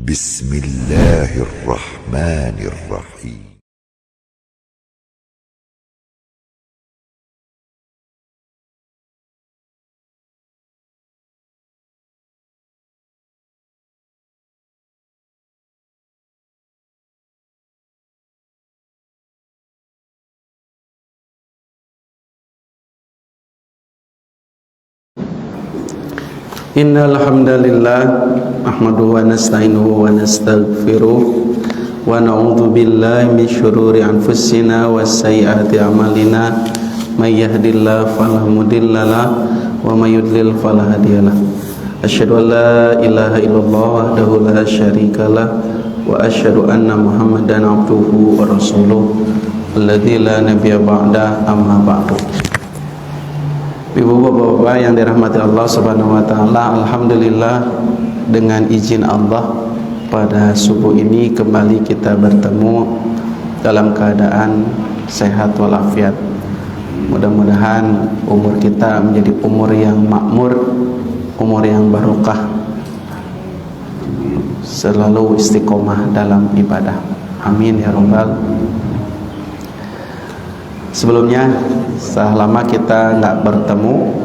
Bismillahirrahmanirrahim. Innal hamdalillah nahmaduhu wa nasta'inuhu wa nastaghfiruh wa na'udzu billahi min syururi anfusina wa sayyiati a'malina may yahdihillahu fala mudhillalah wa may yudlil fala hadiyalah. Asyhadu an la ilaha illallah wahdahu la syarikalah wa asyhadu anna Muhammadan abduhu wa rasuluh alladzi la nabiyya ba'da, amma ba'du. Ibu bapak yang dirahmati Allah Subhanahu wa taala, alhamdulillah dengan izin Allah pada subuh ini kembali kita bertemu dalam keadaan sehat walafiat. Mudah-mudahan umur kita menjadi umur yang makmur, umur yang barokah, selalu istiqomah dalam ibadah. Amin ya rabbal. Sebelumnya, setelah lama kita nggak bertemu,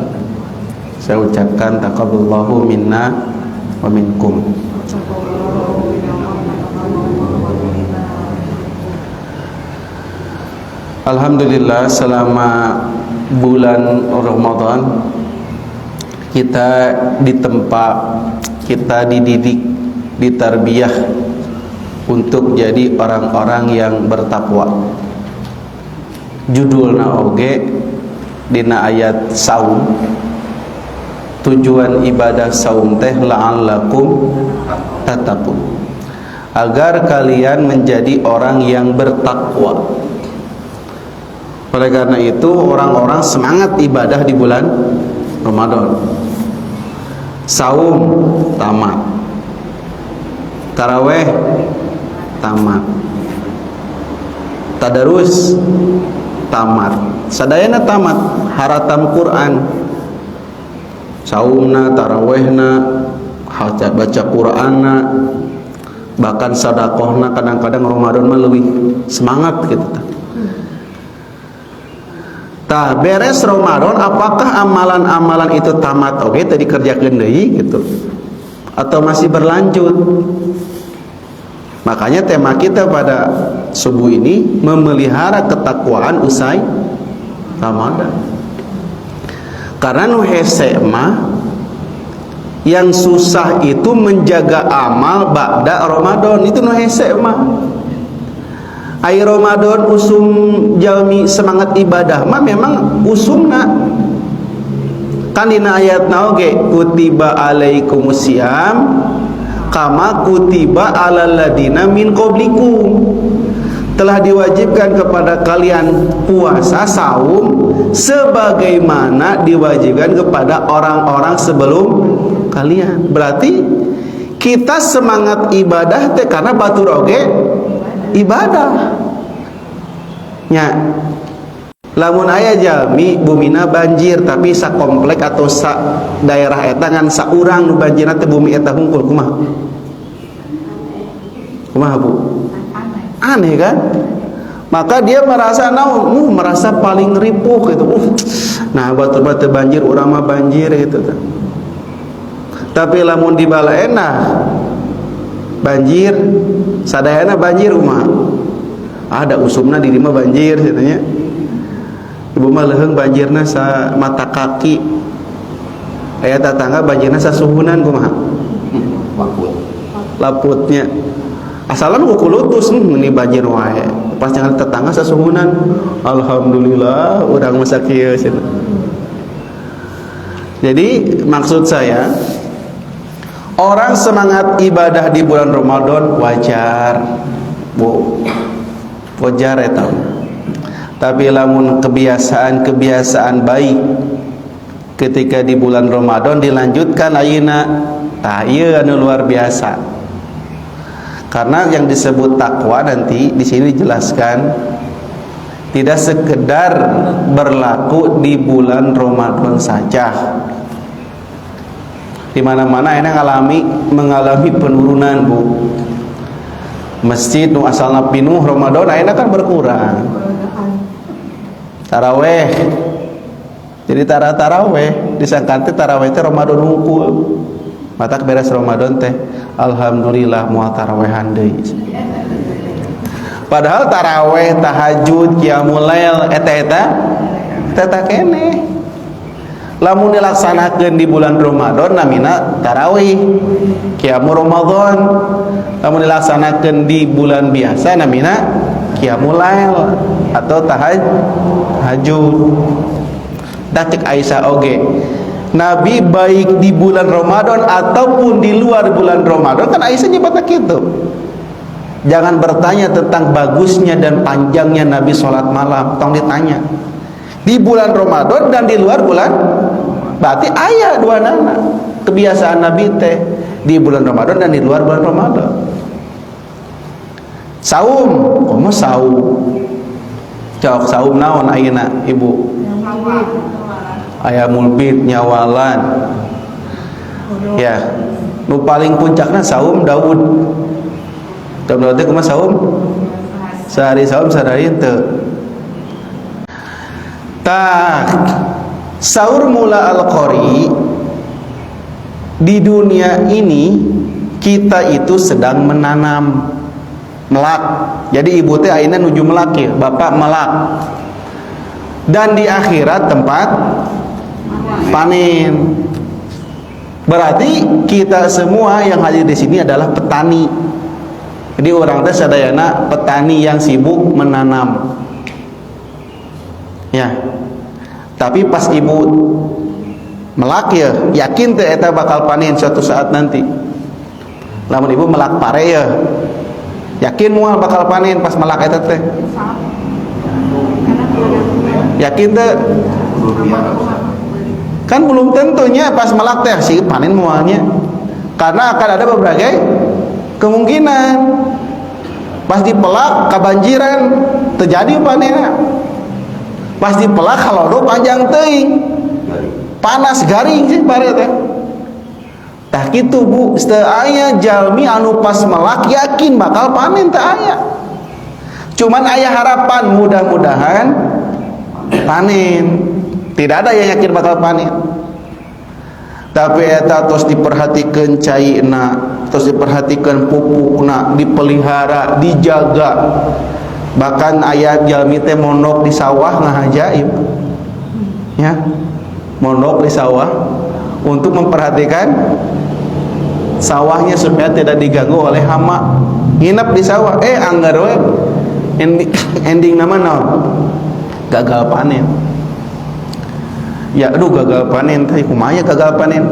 saya ucapkan taqabbalallahu minna wa minkum. Alhamdulillah, selama bulan Ramadan kita ditempa, kita dididik, ditarbiyah untuk jadi orang-orang yang bertakwa. Judulna oge dina ayat saum, tujuan ibadah saum teh la'allakum tattaqun, agar kalian menjadi orang yang bertakwa. Oleh karena itu orang-orang semangat ibadah di bulan Ramadan. Saum tamat, taraweh tamat, tadarus tamat, sadayana tamat, haratam Quran, saumna, tarawehna, baca Quranna, bahkan sedekahna. Kadang-kadang Ramadan mah leuwih semangat gitu. Tah beres Ramadan, apakah amalan-amalan itu tamat oke tadi kerjakeun deui gitu atau masih berlanjut? Makanya tema kita pada subuh ini memelihara ketakwaan usai Ramadan. Karena nu hese mah yang susah itu menjaga amal ba'da Ramadan, itu nu hese mah. Ai Ramadan usum jalmi semangat ibadah mah memang usumna. Kan dina ayatna oge kutiba alaikumusiyam kama kutiba alal ladina min qablikum, telah diwajibkan kepada kalian puasa saum sebagaimana diwajibkan kepada orang-orang sebelum kalian. Berarti kita semangat ibadah teh karena batur oge ibadah nya. Lamun aya jalmi bumina banjir tapi sa komplek atau sa daerah eta ngan saurang nu banjirna teh bumi eta hungkul, kumaha? Kumaha Bu? Aneh kan? Maka dia merasa naon? Merasa paling ripuh gitu. Nah, batu-batu banjir urang mah banjir gitu. Tapi lamun di balaena banjir, sadayana banjir kumaha? Ada usumna di dieu mah banjir gitu nya. Ibu mah leuheung banjirna sa mata kaki, aya tetangga banjirna sasuhunan kumaha? Laputnya asalan kukulutus ini banjir wae, pas jangan tetangga sasuhunan, alhamdulillah urang mah sakieu cenah. Jadi maksud saya, orang semangat ibadah di bulan Ramadan wajar, Bu, wajar eta. Tapi lamun kebiasaan baik ketika di bulan Ramadan dilanjutkan ayeuna, tah ieu anu luar biasa. Karena yang disebut takwa nanti di sini dijelaskan tidak sekedar berlaku di bulan Ramadan saja. Di mana-mana ini mengalami penurunan, Bu. Masjid nu asalna pinuh Ramadan ayeuna kan berkurang. Taraweh. Jadi taraweh disangkan teh taraweh teh Ramadan hungkul. Matak beres Ramadan teh alhamdulillah moal tarawehan deui. Padahal taraweh, tahajud, qiyamul lail eta keneh. Lamun dilaksanakeun di bulan Ramadan namina tarawih, qiyamul Ramadan. Lamun dilaksanakeun di bulan biasa namina qiyamul lail atau tahajud. Da cek Aisyah oge. Nabi baik di bulan Ramadan ataupun di luar bulan Ramadan, kan Aisyah nyebutna kitu. Jangan bertanya tentang bagusnya dan panjangnya Nabi sholat malam, tong ditanya. Di bulan Ramadan dan di luar bulan, berarti aya dua nana kebiasaan Nabi teh di bulan Ramadan dan di luar bulan Ramadan. Saum, komo saum. Cok saum naon ayeuna Ibu? Aya mulbit nyawalan. Ya, nu paling puncakna saum Daud. Daud teh kumaha saum? Sehari saum sadari teu. Sahur mula al-qari di dunia ini kita itu sedang menanam melak. Jadi ibu teh ayeuna nuju melak ya, bapak melak. Dan di akhirat tempat panen. Berarti kita semua yang hadir di sini adalah petani. Jadi orang teh sadayana petani yang sibuk menanam. Ya. Tapi pas ibu melak ya, yakin teh eta bakal panen suatu saat nanti. Lamun ibu melak pare ya, yakin moal bakal panen pas melak eta teh. Yakin teh? Kan belum tentunya pas melak teh sih panen moalnya. Karena akan ada berbagai kemungkinan. Pas dipelak kebanjiran terjadi panennya. Pas dipelak kalau do panjang teuing. Panas garing sih pare teh. Tah kitu Bu, teu aya jalmi anu pas melak yakin bakal panen teu aya. Cuman aya harapan mudah-mudahan panen. Tidak ada yang yakin bakal panen. Tapi eta tos diperhatikeun caina, tos diperhatikeun pupukna, dipelihara, dijaga. Bahkan ayat jalmi teh mondok di sawah ngahajaib. Ya. Mondok di sawah untuk memperhatikan sawahnya supaya tidak diganggu oleh hama. Nginep di sawah, anggar we ending nama naon? Gagal panen. Ya aduh gagal panen teh kumaha gagal panen.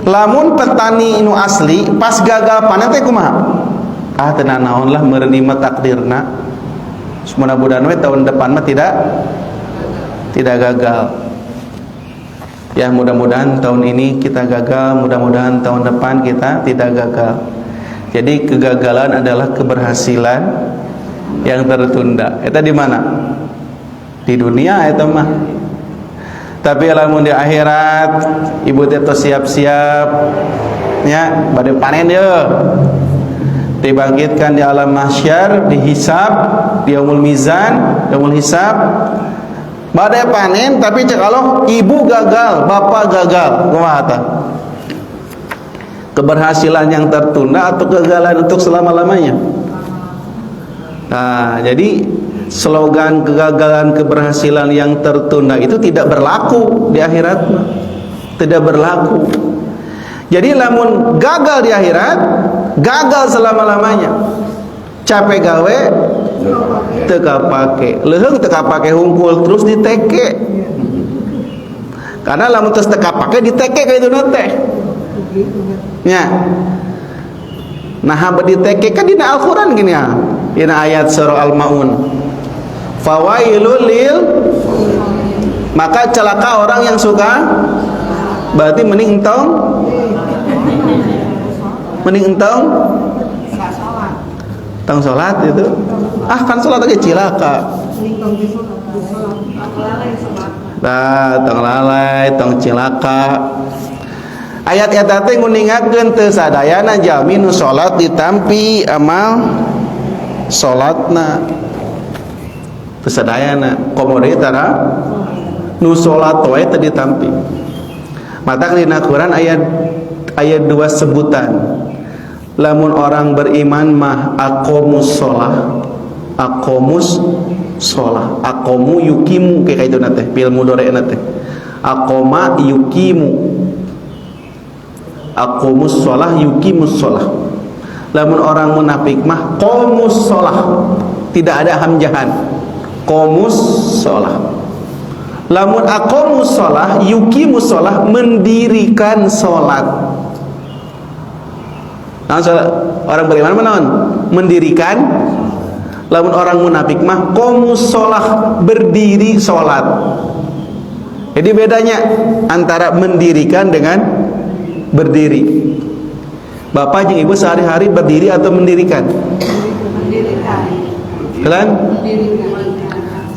Lamun petani nu asli pas gagal panen teh kumaha? Tenan naon lah meureun mah takdirna. Mudah-mudahan we tahun depan mah tidak gagal. Ya mudah-mudahan tahun ini kita gagal, mudah-mudahan tahun depan kita tidak gagal. Jadi kegagalan adalah keberhasilan yang tertunda. Eta di mana? Di dunia eta mah. Tapi lamun di akhirat ibu teh tos siap-siap nya bade panen ye. Dibangkitkan di alam mahsyar, dihisab, di yaumul mizan, yaumul hisab. Badai panen tapi cek Allah ibu gagal, bapak gagal. Kumaha tah? Keberhasilan yang tertunda atau kegagalan untuk selama-lamanya? Nah, jadi slogan kegagalan keberhasilan yang tertunda itu tidak berlaku di akhirat. Tidak berlaku. Jadi lamun gagal di akhirat, gagal selama-lamanya. Capek gawe teu kapake, leuheung teu kapake hungkul terus diteke. Karena lamun teu teu kapake diteke ka itu teh. Nya. Nah, hamba diteke kan dina Al-Qur'an gini ya. Dina ayat surah Al-Maun. Fawailul lil, maka celaka orang yang suka, berarti mending entong tong salat itu. Kan salat aja cilaka. Tong lalai, tong cilaka. Ayat eta teh nguningatkeun teu sadayana jalmi nu salat ditampi amal salatna. Teu sadayana komo deui tara nu salat wae teu ditampi. Mata dina Quran ayat 2 sebutan. Lamun orang beriman mah aqomus shalah, aqomu yukimu kayak kitu teh, fi'il mudhari'na teh. Aqoma yukimu, aqomus shalah yukimus shalah. Lamun orang munafik mah qomus shalah, tidak ada hamjahan, qomus shalah. Lamun aqomus shalah yukimus shalah, mendirikan salat. Nah, orang beriman menaon? Mendirikan. Lamun orang munafik mah qomus shalah, berdiri salat. Jadi bedanya antara mendirikan dengan berdiri. Bapak jeung ibu sehari-hari berdiri atau mendirikan? Mendirikan. Kalian?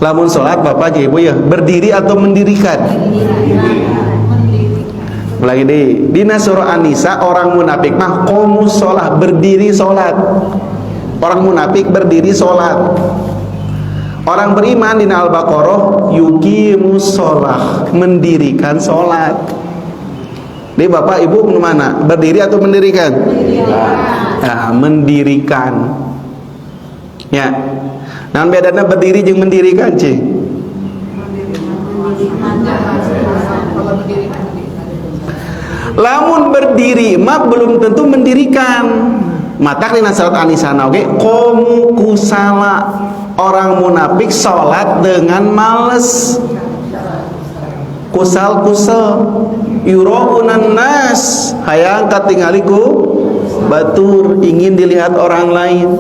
Lamun salat bapak jeung ibu ya berdiri atau mendirikan? Lagi di surah An-Nisa orang munafik mah qomus shalah, berdiri salat. Orang munafik berdiri salat. Orang beriman di Al-Baqarah yuqimus shalah, mendirikan salat. Jadi bapak ibu mana? Berdiri atau mendirikan? Mendirikan. Nah, mendirikan. Ya. Nah, bedana berdiri jeung mendirikan, Cing. Lamun berdiri mah belum tentu mendirikan. Mata dina surat An-Nisa oge qomu kusala. Orang munafik salat dengan males. Kusal-kusal yuraunan nas, hayang katingali ku batur, ingin dilihat orang lain.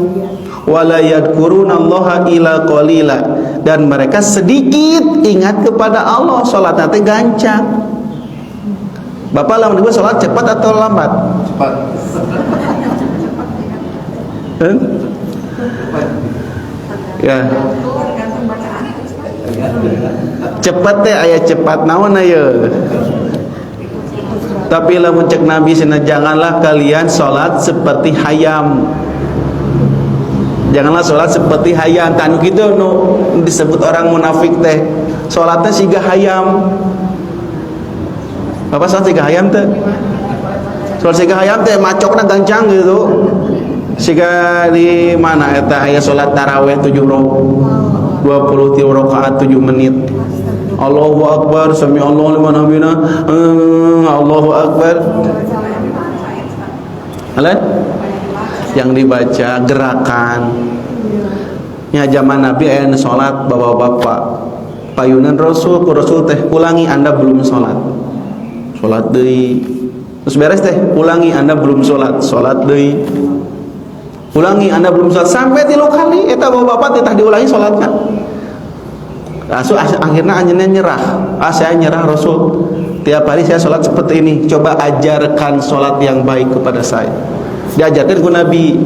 Wala yadkurunallaha illa qalila, dan mereka sedikit ingat kepada Allah. Salatna teh gancang. Bapak lamun ibu salat cepat atau lambat? Cepat. Ya. Cepat teh aya cepat naon aya. Tapi lamun cek Nabi cenah janganlah kalian salat seperti hayam. Janganlah salat seperti hayam. Tanu kitu nu disebut orang munafik teh. Salatna siga hayam. Bapak salat siga hayam teh? Salat siga hayam teh macokna gancang gitu. Siga di mana eta aya salat tarawih 23 rakaat 7 menit. Allahu akbar, sami Allahu liman hamidana. Allahu akbar. Alat yang dibaca gerakan. Nya zaman Nabi aya salat bapak-bapak. Payunan Rasul ku Rasul teh ulangi Anda belum salat. Salat deui. Terus beres teh ulangi Anda belum salat. Salat deui. Ulangi Anda belum salat sampai 3 kali eta bapak-bapak teh diulangi salatna. Rasul akhirnya anjeunna nyerah. Saya nyerah Rasul. Tiap hari saya salat seperti ini. Coba ajarkan salat yang baik kepada saya. Diajarkan ku Nabi.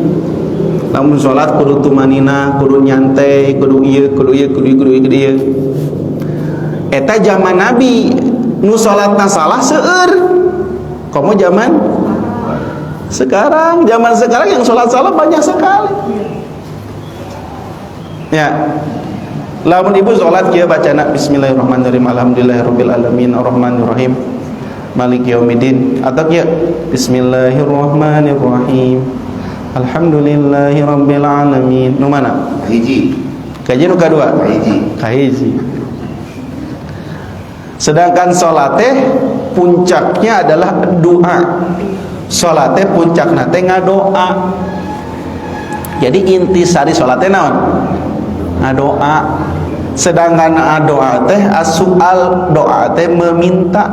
Lamun salat kudu tumanina, kudu nyantai, kudu ieu. Eta zaman Nabi nu salatna salah seueur. Komo zaman sekarang yang salat salah banyak sekali. Ya. Lamun ibu salat kieu bacana bismillahirrahmanirrahim, alhamdulillahirabbil alamin, arrahmanirrahim, maliki yaumiddin, atau kieu bismillahirrahmanirrahim, alhamdulillahirabbil alamin. Nu mana? Hiji. Kaji nu kadua? Kahiji. Sedangkan salat teh puncaknya adalah doa. Salat teh puncakna teh ngadoa. Jadi inti sari salat teh naon? Ngadoa. Sedangkan doa teh as-su'al, doa teh meminta,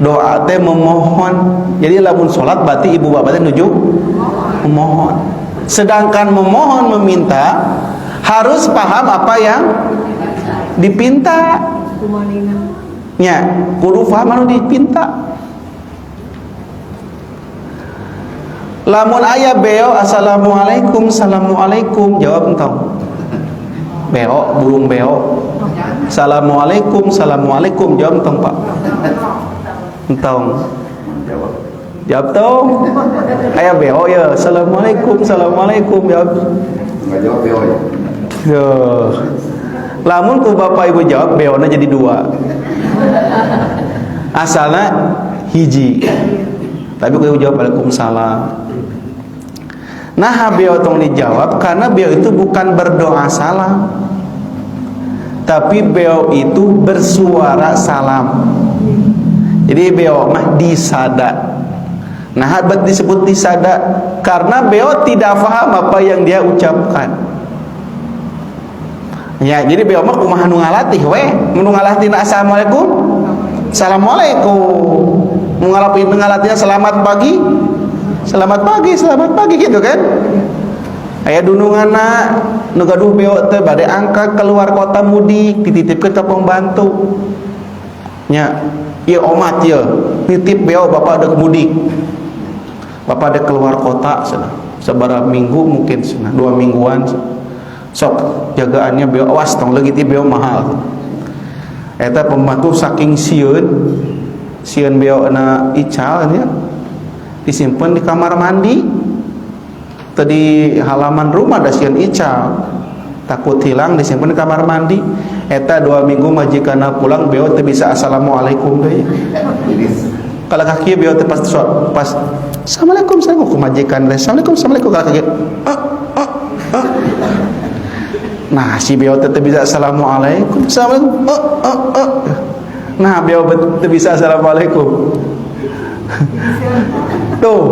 doa teh memohon. Jadi lamun salat berarti ibu bapak teh nuju memohon. Sedangkan memohon meminta harus paham apa yang dipinta. Nya, kudu paham anu dipinta. Lamun aya beo assalamualaikum, assalamualaikum, jawab entong. Beo, burung beo. Assalamualaikum, assalamualaikum, jawab entong, Pak. Entong jawab tong. Aya beo ya. Assalamualaikum, assalamualaikum jawab. Enggak jawab beo ya. Duh. Lamun ku bapak ibu jawab beona jadi 2. Asalna hiji. Tapi ku ibu jawab Waalaikumsalam. Nah, beo tong dijawab karena beo itu bukan berdoa salam. Tapi beo itu bersuara salam. Jadi beo mah disada. Nah, habat disebut disada karena beo tidak paham apa yang dia ucapkan. Ya, jadi beo mah kumaha nu ngalatih we, mun ngalatihna assalamualaikum, assalamualaikum. Mun ngalatihna selamat pagi, selamat pagi, selamat pagi gitu kan. Aya dununganna nu gaduh beo teh bade angkat keluar kota mudik dititipkeun ka pembantu. Nya, ieu omat ieu, nitip beo bapak ada mudik. Bapak ada keluar kota sana. Sabaraha minggu mungkin sana, 2 mingguan. Sok jagaannya beo awas tong leungit beo mahal. Eta pembantu saking sieun beo na ical nya disimpen di kamar mandi. Tadi halaman rumah da sieun ical. Takut hilang disimpen di kamar mandi. Eta 2 minggu majikanna pulang beo teu bisa assalamualaikum deui. Kalau kaki beo teh pas assalamualaikum ku majikan assalamualaikum kalau kaki nah si beo teh bisa assalamualaikum nah beo teh bisa assalamualaikum tuh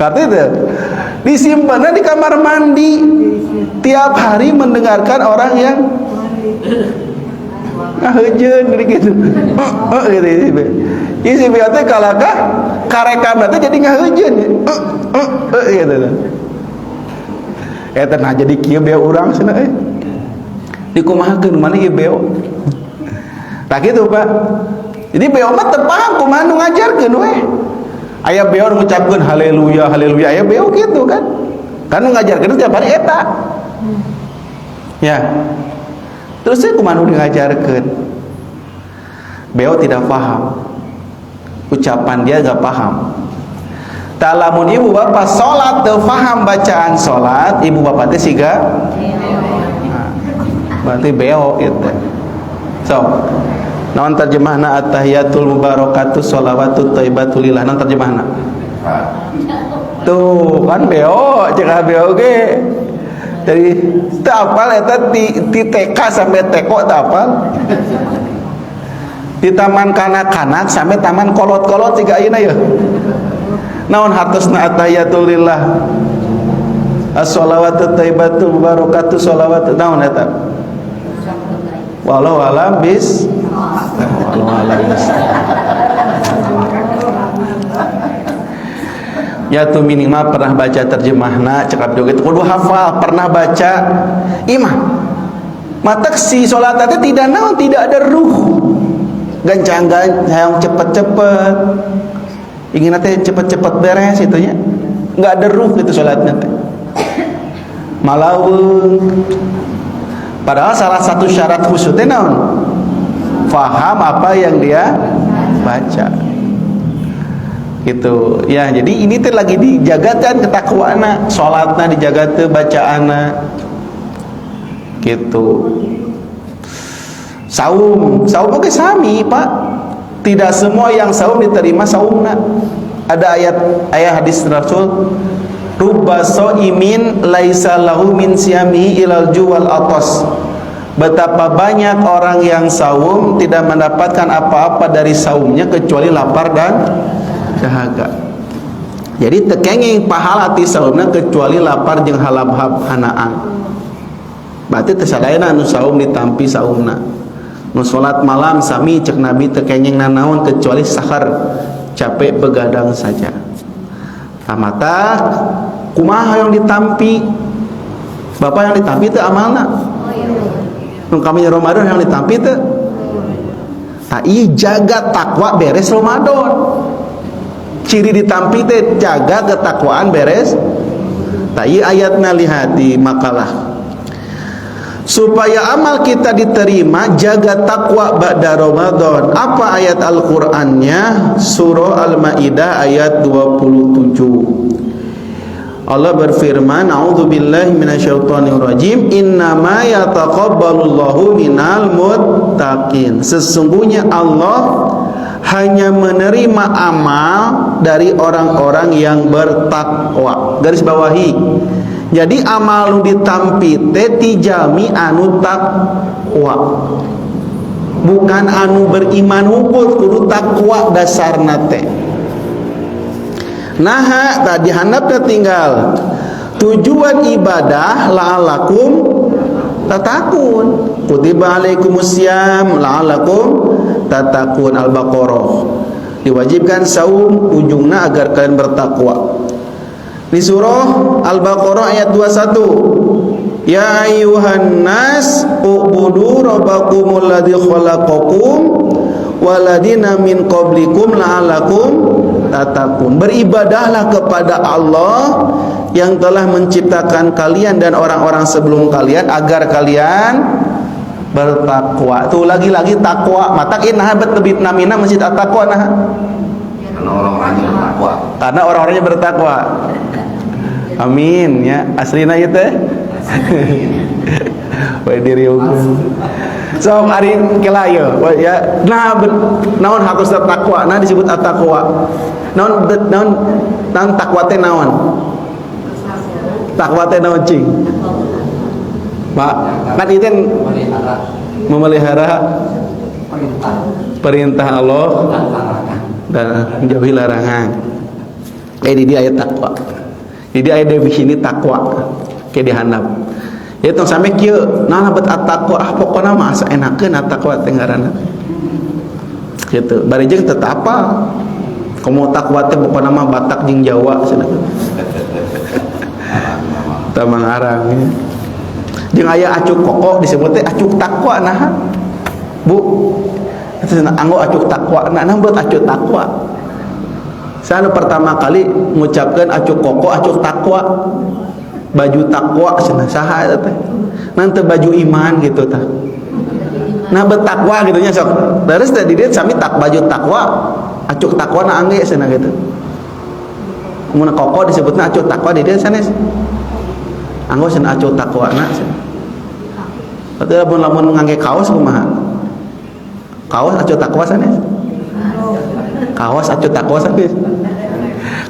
kata itu disimpannya di kamar mandi tiap hari mendengarkan orang yang ngahejeun gitu gitu. Isi beo teh kalakah karekamna teh jadi ngahejeun gitu. Eta nah jadi kieu beo urang cenah dikumahakeun mana ieu beo. Tah kitu Pak. Jadi beo mah teu paham kumaha nu ngajarkeun we. Aya beo ngucapkeun haleluya haleluya aya beo kitu kan. Kan nu ngajarkeun tiap hari eta. Ya. Terus saya kumaha nu ngajarkeun. Beo tidak paham. Ucapan dia gak paham. Talamun ibu bapak sholat teu paham bacaan sholat, ibu bapak teh siga nah, berarti beo itu. So, naon terjemahna at-tahiyatul mubarakatuh sholawatut thayyibatul lillah, naon terjemahna? Tuh kan beo, cekah beo ge. Jadi teu apal eta ti TK sampai teko teu apal. Di taman kanak-kanak sampai taman kolot-kolot tiga ayeuna ya. Naon hartosna at-tahiyatul lillah. As-shalawatut thayyibatul mubarakatuh shalawat naon eta? Wallahu alam bis. Wallahu alam bis. Ya tuh minimal pernah baca terjemahna cekap joget kudu hafal pernah baca imah. Matak si salat teh tidak naon tidak ada ruh. Gancang-gancang hayang cepet-cepet ingin nanti cepet-cepet beres itunya nggak ada ruh itu sholatnya teh malaung padahal salah satu syarat khusyuknya naon faham apa yang dia baca gitu ya. Jadi ini teh lagi dijagakan ketakwaana sholatna dijaga teh bacaana gitu. Saum oke sami Pak, tidak semua yang saum diterima saumna. Ada ayat hadis Rasul, rubba shaimin laisa lahu min siyamihi ilal juwal atas. Betapa banyak orang yang saum tidak mendapatkan apa-apa dari saumnya kecuali lapar dan dahaga. Jadi tekenging pahala ti saumna kecuali lapar jeung halap-hap hanaan. Berarti teu sadayana anu saum ditampi saumna. Nu salat malam sami cek Nabi tekenging nanaon kecuali sahar capek begadang saja. Amata kumaha yang ditampi? Bapak yang ditampi teu amalna. Nu kami Ramadan yang ditampi teu. Tah ieu jaga takwa beres Ramadan. Ciri ditampi teh jaga ketakwaan beres. Tah ieu ayatna lihat di makalah. supaya amal kita diterima, jaga takwa ba'da Ramadan. Apa ayat Al-Qur'annya? Surah Al-Maidah ayat 27. Allah berfirman, a'udzubillahi minasyaitonirrajim, innama yataqabbalullahu minal muttaqin. Sesungguhnya Allah hanya menerima amal dari orang-orang yang bertakwa. Garis bawahi. Jadi amal nu ditampi teh tijami anu takwa. Bukan anu beriman hukul, kudu takwa dasarna teh. Nah, tadi handapnya tinggal tujuan ibadah la'alakum tatakun. Kutiba alaikumusiyam la'alakum tatakun. Al-Baqarah. Diwajibkan saum ujungna agar kalian bertakwa. Di surah Al-Baqarah ayat 21, ya ayyuhan nas ubudu rabbakumul ladzi khalaqakum waladina min qablikum la'alakum tatakun. Beribadahlah kepada Allah yang telah menciptakan kalian dan orang-orang sebelum kalian agar kalian bertakwa. Tuh lagi-lagi takwa. Matakin nah bet lebih namina masjid at-taqwa nah. Karena orang-orangnya bertakwa. Karena orang-orangnya bertakwa. Amin ya. Aslina ieu teh. Wae diri unggul. So ari kela ieu ya. Nah naon harus takwa? Nah disebut at-taqwa. Naon takwa teh naon? Takwa teh naon cing? Pak, kan itu memelihara perintah Allah dan menjauhi larangan. Di dia ayat takwa. Jadi ayat definisi takwa kayak dihandap. Itu sampai kieu nah bet at-taqwa pokona mah asa enakeun at-taqwa teh ngaranna. Gitu. Bari jeung teu apa. Komo takwa teh pokona mah Batak jeung Jawa cenah. Tamang arang. Jeung aya acuk koko disebut teh acuk takwa nah. Bu. Itu anggo acuk takwa nah buat acuk takwa. Saya pertama kali mengucapkan acuk koko, acuk takwa, baju takwa, saha eta teh. Nanti baju iman gitu tah. Nah bertakwa gitunya sok. Terus tadi dia sami tak baju takwa, acuk takwa na angge cenah gitu. Mun koko disebutna acuk takwa di dia sanes. Anggo cenah acuk takwa na cenah. Padahal lamun ngangge kaos kumaha? Kaos acuk takwa sanes. Kawas acuk takwa sanes.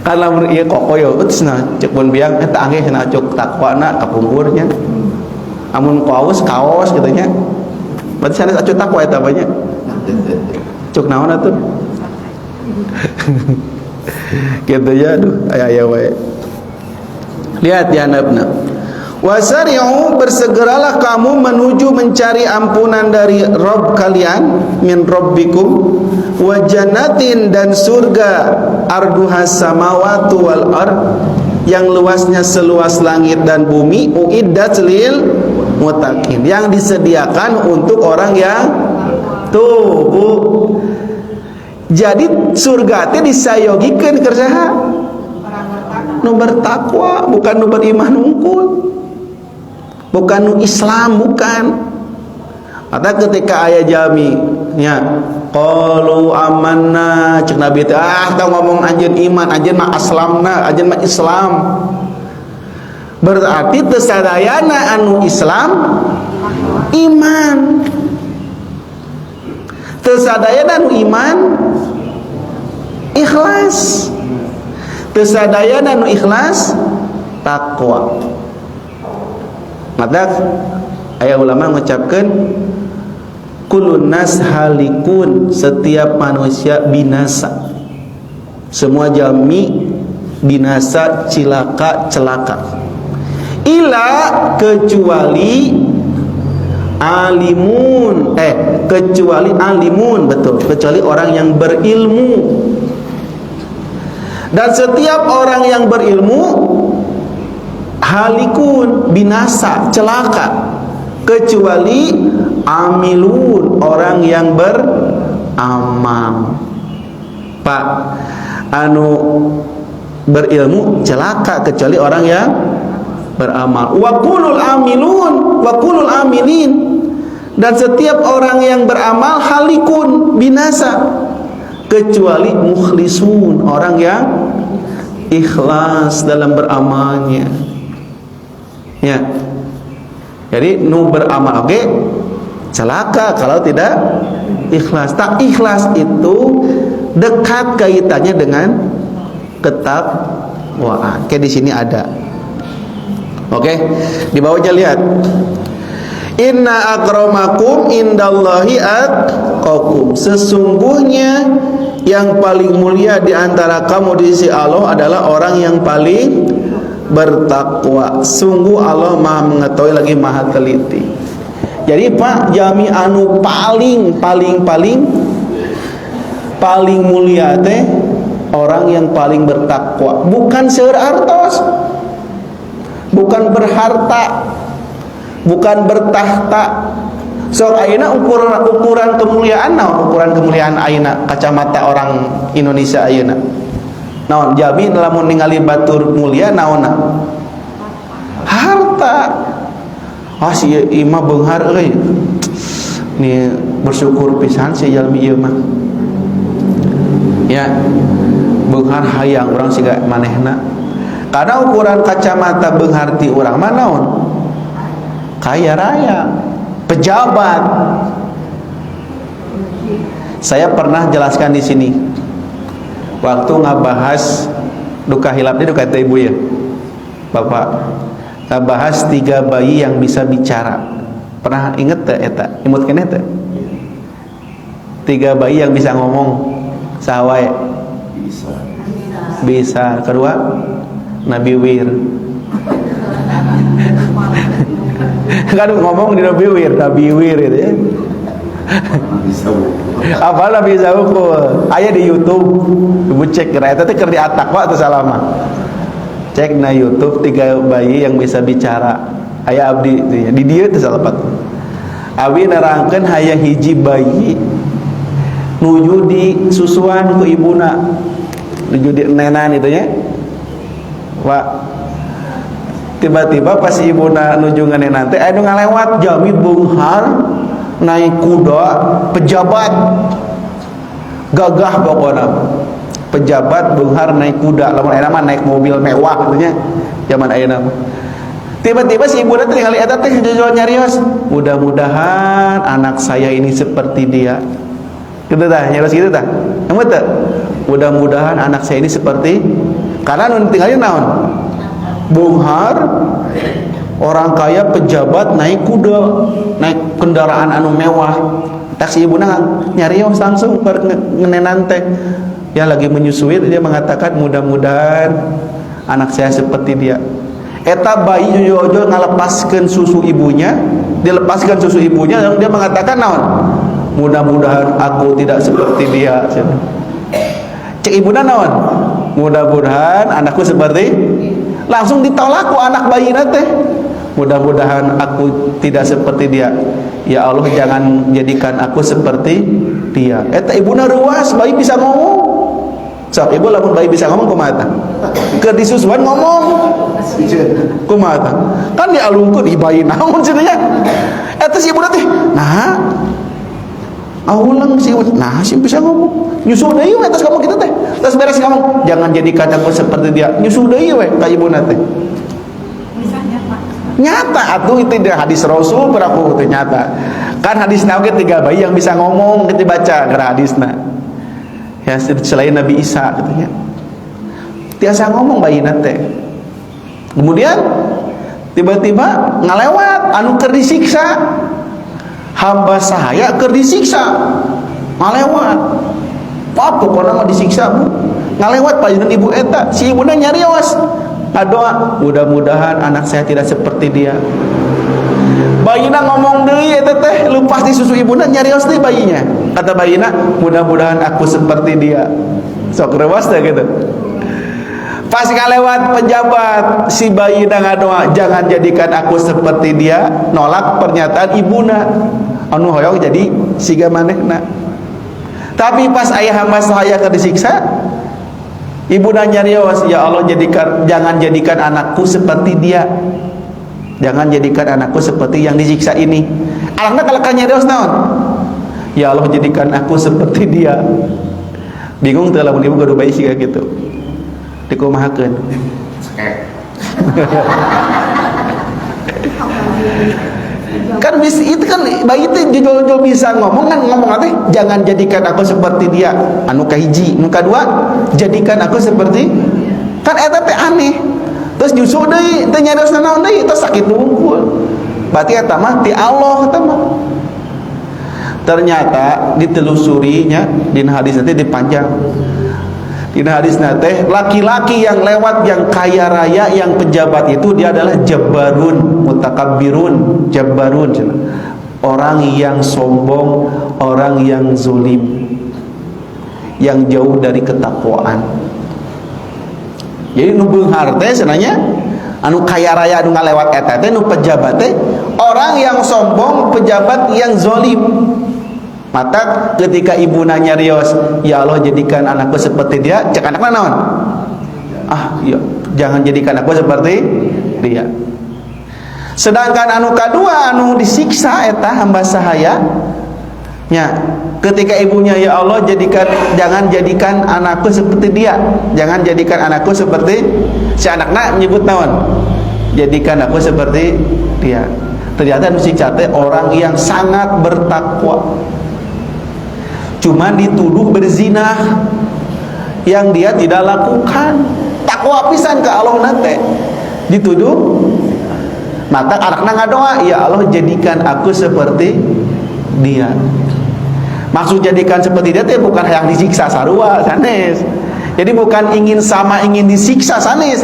Kan lamun ieu koko yo cenah cek pun biang eta angge cenah acuk takwana kapungkurnya. Amun kaos kitu nya. Berarti sanes acuk takwa eta banyak. Cuk naon atuh? Kitu ya aduh aya wae. Lihat ya handapna. Wasari'u bersegeralah kamu menuju mencari ampunan dari Rabb kalian min rabbikum wa jannatin dan surga arduhas samawati wal ard yang luasnya seluas langit dan bumi uiddat lil muttaqin yang disediakan untuk orang yang tuh Bu. Jadi surga teh disayogikeun keur saha? Nu bertakwa bukan nu beriman unggul. Bukan nu Islam bukan. Atau ketika ayat jami nya qalu amanna cek Nabi teh tah ngomong anjeun iman anjeun mah aslamna anjeun mah Islam. Berarti teu sadayana anu Islam iman. Teu sadayana anu iman ikhlas. Teu sadayana anu ikhlas takwa. Maka ayat ulama mengucapkan kulun nas halikun, setiap manusia binasa, semua jami binasa, cilaka, celaka, ila kecuali alimun, kecuali alimun, betul, kecuali orang yang berilmu. Dan setiap orang yang berilmu halikun, binasa, celaka, kecuali amilun, orang yang beramal. Pak, anu berilmu celaka kecuali orang yang beramal. Wa qulul amilun wa qulul amilin, dan setiap orang yang beramal halikun, binasa, kecuali mukhlisun, orang yang ikhlas dalam beramalnya. Ya. Jadi nu beramal oke, celaka kalau tidak ikhlas. Tak ikhlas itu dekat kaitannya dengan ketakwaan. Kayak di sini ada. Oke, di bawahnya lihat. Inna akramakum indallahi atqakum. Sesungguhnya yang paling mulia di antara kamu di sisi Allah adalah orang yang paling bertakwa. Sungguh Allah Maha mengetahui lagi Maha teliti. Jadi Pak, jami anu paling mulia teh orang yang paling bertakwa, bukan seueur artos, bukan berharta, bukan bertahta. Sok ayeuna ukuran kemuliaan naon? Ukuran kemuliaan ayeuna kacamata orang Indonesia ayeuna. Naon? Jami lamun ningali batur mulia naonna? Harta. Ah si imah beunghar euy. Ni bersyukur pisan si jalmi ieu mah. Ya. Beunghar hayang urang siga manehna. Karena ukuran kacamata beunghar ti urang mah naon? Kaya raya, pejabat. Saya pernah jelaskan di sini waktu ngabahas duka hilap, duka itu ibu ya bapak, ngabahas 3 bayi yang bisa bicara. Pernah inget tak eta? Imut kene teh 3 bayi yang bisa ngomong sawae? Bisa. Kedua Nabi Wir. Kan ngomong di Nabi Wir gitu ya. Apa Nabi Zawukul aya di YouTube. Ibu cek kira eta teh keur di atakwa atau salama. Cek na YouTube 3 bayi yang bisa bicara. Aya abdi di dieu teh salapat. Abi nerangkeun hayang hiji bayi nuju di susuan ku ibuna. Nuju di nenan itu nya. Pak, tiba-tiba pas ibuna nuju nganenan teh anu ngalewat jami beunghar naik kuda pejabat gagah pokoknya, pejabat beunghar naik kuda, lamun ayeuna mah naik mobil mewah gitu nya zaman ayeuna mah. Tiba-tiba si ibuna teh ningali eta teh jujur nyarios, mudah-mudahan anak saya ini seperti dia. Kitu tah nyarios kitu tah. Emut teh mudah-mudahan anak saya ini seperti, karena nu tinggalin naon? Beunghar, orang kaya, pejabat, naik kuda, naik kendaraan anu mewah. Taksi ibuna nyarios langsung ngenenan teh. Ya lagi menyusui, dia mengatakan mudah-mudahan anak saya seperti dia. Eta bayi jojo ngalepaskeun susu ibunya, dilepaskan susu ibunya, lalu dia mengatakan naon? Mudah-mudahan aku tidak seperti dia. Cek ibuna naon? Mudah-mudahan anakku seperti, langsung ditolak ku anak bayi teh. Mudah-mudahan aku tidak seperti dia. Ya Allah, jangan jadikan aku seperti dia. Eta ibuna reuas, bayi bisa ngomong. Sok ibu lamun bayi bisa ngomong kumaha tah? Keur disusuan ngomong. Kumaha tah? Kan dialungkeun di bayi naon cenah nya. Eta si ibuna teh, nah. Aulang si ibuna, nah si bisa ngomong. Nyusul deui we tos kamu kitu teh. Tos beres ngomong, jangan jadikan aku seperti dia. Nyusul deui we ka ibuna teh. Nyata atuh itu di hadis Rasul beraku itu nyata. Kan hadisna oge 3 bayi yang bisa ngomong kita baca gara hadisna. Ya selain Nabi Isa katanya. Tiasa ngomong bayi teh. Kemudian tiba-tiba ngalewat anu keur disiksa. Hamba sahaya keur disiksa. Ngalewat. Apa pokona mah disiksa Bu. Ngalewat panjenengan ibu eta, si ibuna nyarios. Doa, mudah-mudahan anak saya tidak seperti dia. Bayina ngomong deui eta teh, lepas di susu ibuna nyarios deui bayinya. Kata bayina, mudah-mudahan aku seperti dia. Sok rewas teh gitu. Pas ngalewat pejabat, si bayina ngadoa, jangan jadikan aku seperti dia. Nolak pernyataan ibuna. Anu hoyong jadi siga manehna. Tapi pas aya hamba sahaya keur disiksa, ibu nanya nyarios, ya Allah jangan jadikan anakku seperti dia. jangan jadikan anakku seperti yang disiksa ini. Anaknya kalau nyarios naon? Ya Allah, jadikan aku seperti dia. Bingung teh lamun ibu gaduh bayi sih kayak gitu. Dikumahakeun. Kan itu kan bayi itu jujur bisa ngomong nanti jangan jadikan aku seperti dia. Anu kahiji, anu kadua jadikan aku seperti, kan eta teh aneh. Terus nyusu deui teh nyarios naon deui, terus sakit hungkul. Berarti eta mah ti Allah eta mah. Ternyata ditelusurinya dina hadis nanti dipanjang. Dina hadis nanti laki-laki yang lewat, yang kaya raya, yang pejabat itu dia adalah jabbarun, mutakabbirun, jabbarun. Orang yang sombong, orang yang zulim, yang jauh dari ketakwaan. Jadi nu beunghar teh sebenarnya anu kaya raya anu ngalewat eta teh nu pejabat teh orang yang sombong, pejabat yang zalim. Mata ketika ibu nanya rios, ya Allah jadikan anakku seperti dia, cek anaknya naon? Ya, jangan jadikan aku seperti dia. Sedangkan anu kadua anu disiksa eta hamba sahaya nya, ketika ibunya, ya Allah jangan jadikan anakku seperti dia, jangan jadikan anakku seperti si anaknya nyebut naon? Jadikan aku seperti dia. Ternyata anu siksa teh orang yang sangat bertakwa. Cuma dituduh berzina yang dia tidak lakukan. Takwa pisan ke Allah nate dituduh. Maka anakna ngadoa, ya Allah jadikan aku seperti dia. Maksud jadikan seperti dia itu bukan yang disiksa sarua sanes. Jadi bukan ingin sama, ingin disiksa sanes.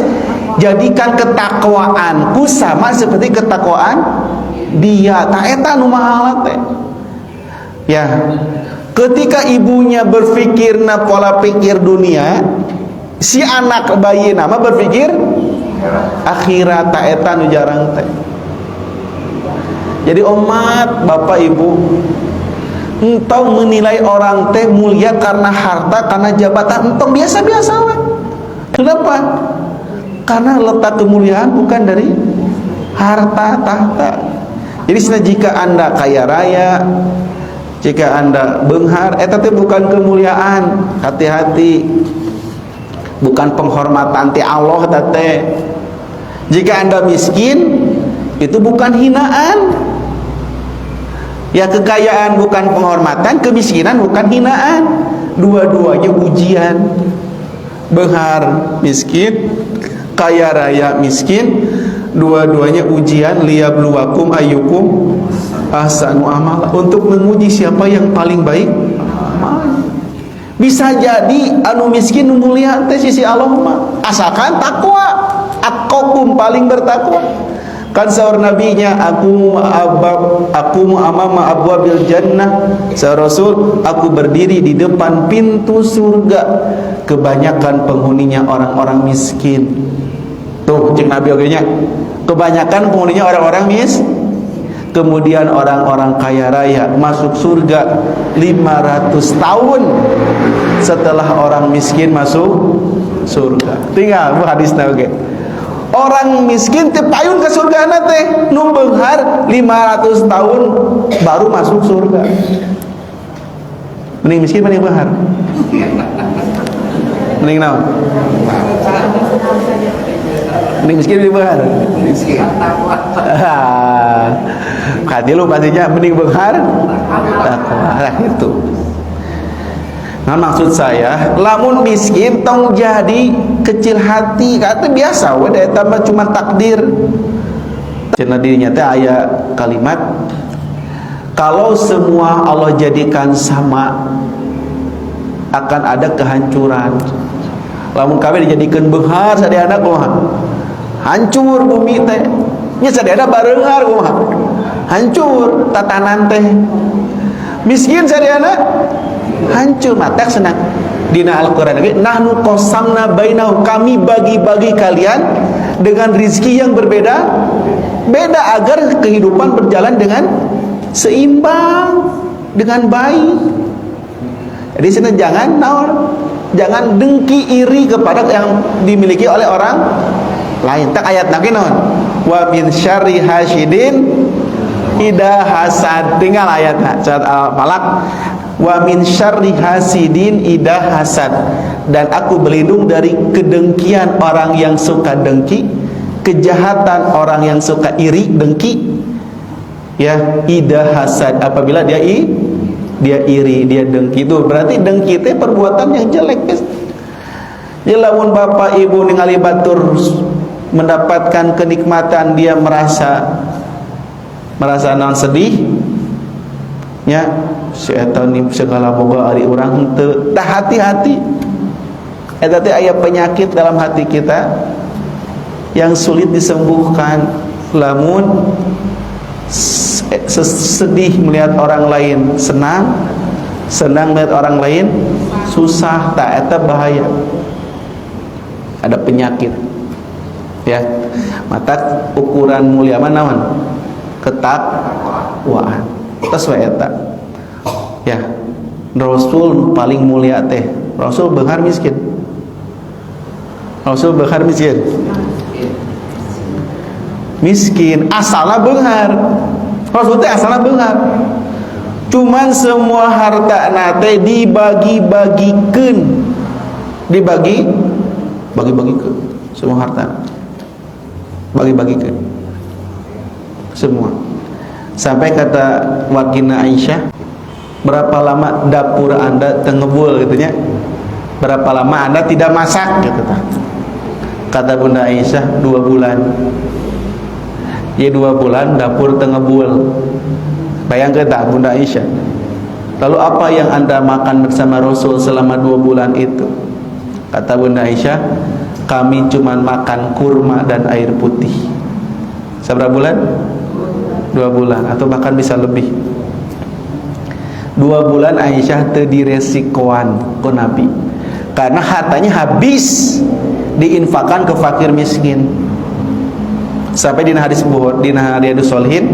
Jadikan ketakwaanku sama seperti ketakwaan dia. Ta eta nu mahal teh. Ya. Ketika ibunya berpikir na pola pikir dunia, si anak bayi nama berpikir akhirat. Ta eta nu jarang teh. Jadi umat bapak ibu entau menilai orang teh mulia karena harta, karena jabatan, entong biasa-biasa we. Kenapa? Karena letak kemuliaan bukan dari harta tahta. Jadi jika Anda kaya raya, jika Anda beunghar, eta teh bukan kemuliaan. Hati-hati, bukan penghormatan ti Allah teh. Jika Anda miskin, itu bukan hinaan. Ya, kekayaan bukan penghormatan, kemiskinan bukan hinaan. Dua-duanya ujian. Beunghar miskin, kaya raya miskin, dua-duanya ujian. Liyabluwakum ayyukum ahsanu amala, untuk menguji siapa yang paling baik amal. Bisa jadi anu miskin nu mulia teh sisi Allah mah asalkan takwa. Atqakum paling bertakwa. Kan saur nabinya, aku amama abwabil jannah, sa Rasul, aku berdiri di depan pintu surga. Kebanyakan penghuninya orang-orang miskin. Tuh cek Nabi oge nya. Kebanyakan penghuninya orang-orang miskin. Kemudian orang-orang kaya raya masuk surga 500 tahun setelah orang miskin masuk surga. Tinggal bu hadisna oge. Orang miskin teh payun ke surga teh nu beunghar 500 tahun baru masuk surga. Mending miskin mending beunghar? Mending naon? Mending miskin mending beunghar? Miskin. Hati lu pastinya mending beunghar takwa itu. Nah, maksud saya lamun miskin tong jadi kecil hati, kata biasa we eta mah cuma takdir. Cenah dirinya teh aya kalimat, kalau semua Allah jadikan sama akan ada kehancuran. Lamun kabeh dijadikeun beunghar sadayana kumaha? Hancur bumi teh. Nya sadayana bareunghar kumaha? Hancur tatanan teh. Miskin sadayana hancur. Matak senang dina Al-Qur'an lagi, nahnu qasamna bainahum, kami bagi-bagi kalian dengan rizki yang berbeda agar kehidupan berjalan dengan seimbang, dengan baik. Jadi sana jangan dengki iri kepada yang dimiliki oleh orang lain. Tak ayat lagi non. Wa min syarri hasidin idza hasad. Tinggal ayatnya surat Al-Falaq. Wa min syarri hasidin idza hasad. Dan aku berlindung dari kedengkian orang yang suka dengki, kejahatan orang yang suka iri dengki. Ya, idza hasad, apabila dia iri, dia dengki. Itu berarti dengki itu perbuatan yang jelek, guys. Jadi lamun bapak ibu ningali batur mendapatkan kenikmatan, dia merasa non sedih, ya, si eta ni segala boga ari urang henteu. Tah hati-hati. Eta teh aya penyakit dalam hati kita yang sulit disembuhkan. Lamun sedih melihat orang lain senang melihat orang lain susah, tak eta bahaya. Ada penyakit. Ya. Mata ukuran mulia mana naon? Ketakwaan. Tos we eta. Ya. Rasul paling mulia teh. Rasul beunghar miskin. Rasul beunghar miskin. Miskin, asalna beunghar. Rasul teh asalna beunghar. Cuman semua harta nate dibagi-bagikeun. Bagi-bagikeun semua harta. Bagi-bagikeun. Semua. Sampai kata wakilna Aisyah, berapa lama dapur Anda tengebul gitu nya? Berapa lama Anda tidak masak gitu ta. Kata Bunda Aisyah 2 bulan. Ya 2 bulan dapur tengebul. Bayangkan tak Bunda Aisyah. Lalu apa yang Anda makan bersama Rasul selama 2 bulan itu? Kata Bunda Aisyah, kami cuma makan kurma dan air putih. Seberapa bulan? 2 bulan atau bahkan bisa lebih. 2 bulan Aisyah teu diresikoan ku Nabi. Karena hartanya habis diinfakkan ke fakir miskin. Sampai di hadis buhur, di Riyadhus Shalihin,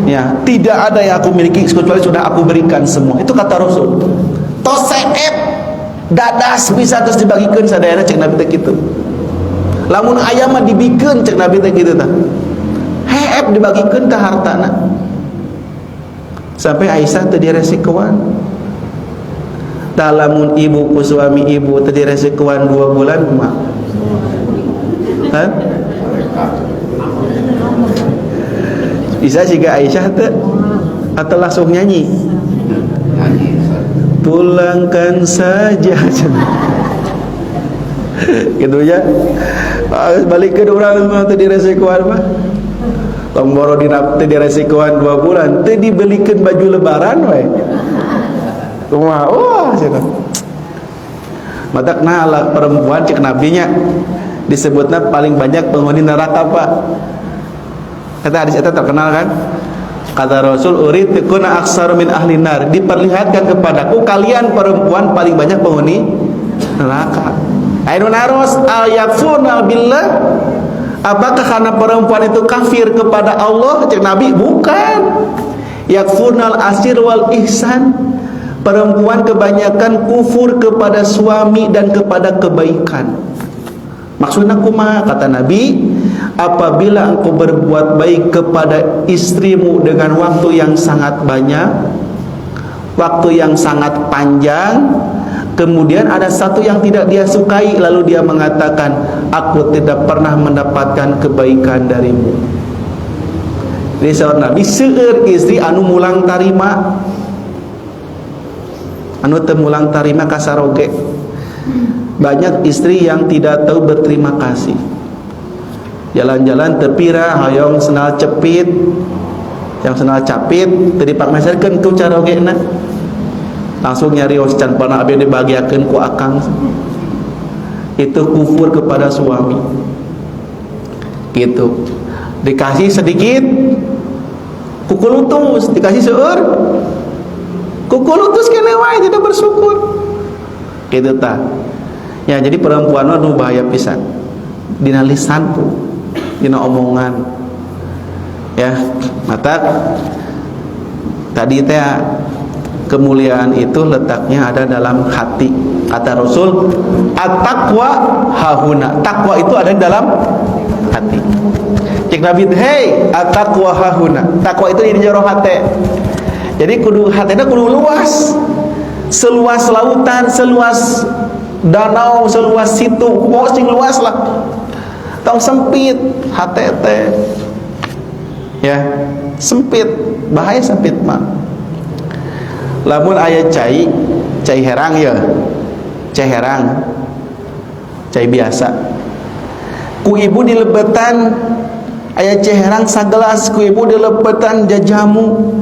ya, tidak ada yang aku miliki kecuali sudah aku berikan semua. Itu kata Rasul. Toseep dadas bisa terus dibagikan sadayana cek Nabi teh kitu. Lamun aya mah dibikeun cek Nabi teh kitu tah. Heep dibagikeun ka hartana. Sampai Aisyah teu diresikoan. Lamun ibu ku suami ibu teu diresikoan 2 bulan kumaha? Hah? Bisa jika Aisyah teh atau langsung nyanyi. Pulangkan saja. Gitu ya. Balik ke orang teu diresikoan mah. Tong boro dina teu diresikoan 2 bulan, teu dibelikeun baju lebaran we. Kumaha? Wah, cenah. Matak nah perempuan cek nabinya disebutnya paling banyak penghuni neraka, Pak. Kata hadis itu terkenal kan? Kata Rasul, "Uritikuna aktsar min ahli nar." Diperlihatkan kepadaku kalian perempuan paling banyak penghuni neraka. Ainu naros al yakfurna billah. Apakah karena perempuan itu kafir kepada Allah? Cek Nabi, bukan. Yakfurnal asir wal ihsan. Perempuan kebanyakan kufur kepada suami dan kepada kebaikan. Maksudnya kumaha? Kata Nabi, apabila engkau berbuat baik kepada istrimu dengan waktu yang sangat banyak, waktu yang sangat panjang, kemudian ada satu yang tidak dia sukai, lalu dia mengatakan, aku tidak pernah mendapatkan kebaikan darimu. Jadi sahabat Nabi, seueur istri anu mulang tarima, anu teu mulang tarima kasaroge. Banyak istri yang tidak tahu berterima kasih. Jalan-jalan tepira hoyong senal cepit, yang senal capit teu dipakmeserkeun ku carogena. Langsung nyari can pana abi dibagiakeun ku akang. Itu kufur kepada suami. Gitu. Dikasih sedikit kukulutus, dikasih seueur kukulutus kene wae tidak bersyukur. Gitu tah. Ya, jadi perempuan nu bahaya pisan. Dina lisan, dina omongan. Ya, mata tadi teh kemuliaan itu letaknya ada dalam hati. Kata Rasul, at-taqwa hahuna. Takwa itu ada di dalam hati. Cek Nabi, "Hei, at-taqwa hahuna." Takwa itu di jero hate. Jadi kudu hatena kudu luas. Seluas lautan, seluas danau, seluas situ, mau sing luas lah. Tong sempit hate teh. Ya, sempit, bahaya sempit mah. Lamun aya cai herang ya. Cai herang. Cai biasa. Ku ibu dilebetan aya cai herang sagelas, ku ibu dilebetan jajamu.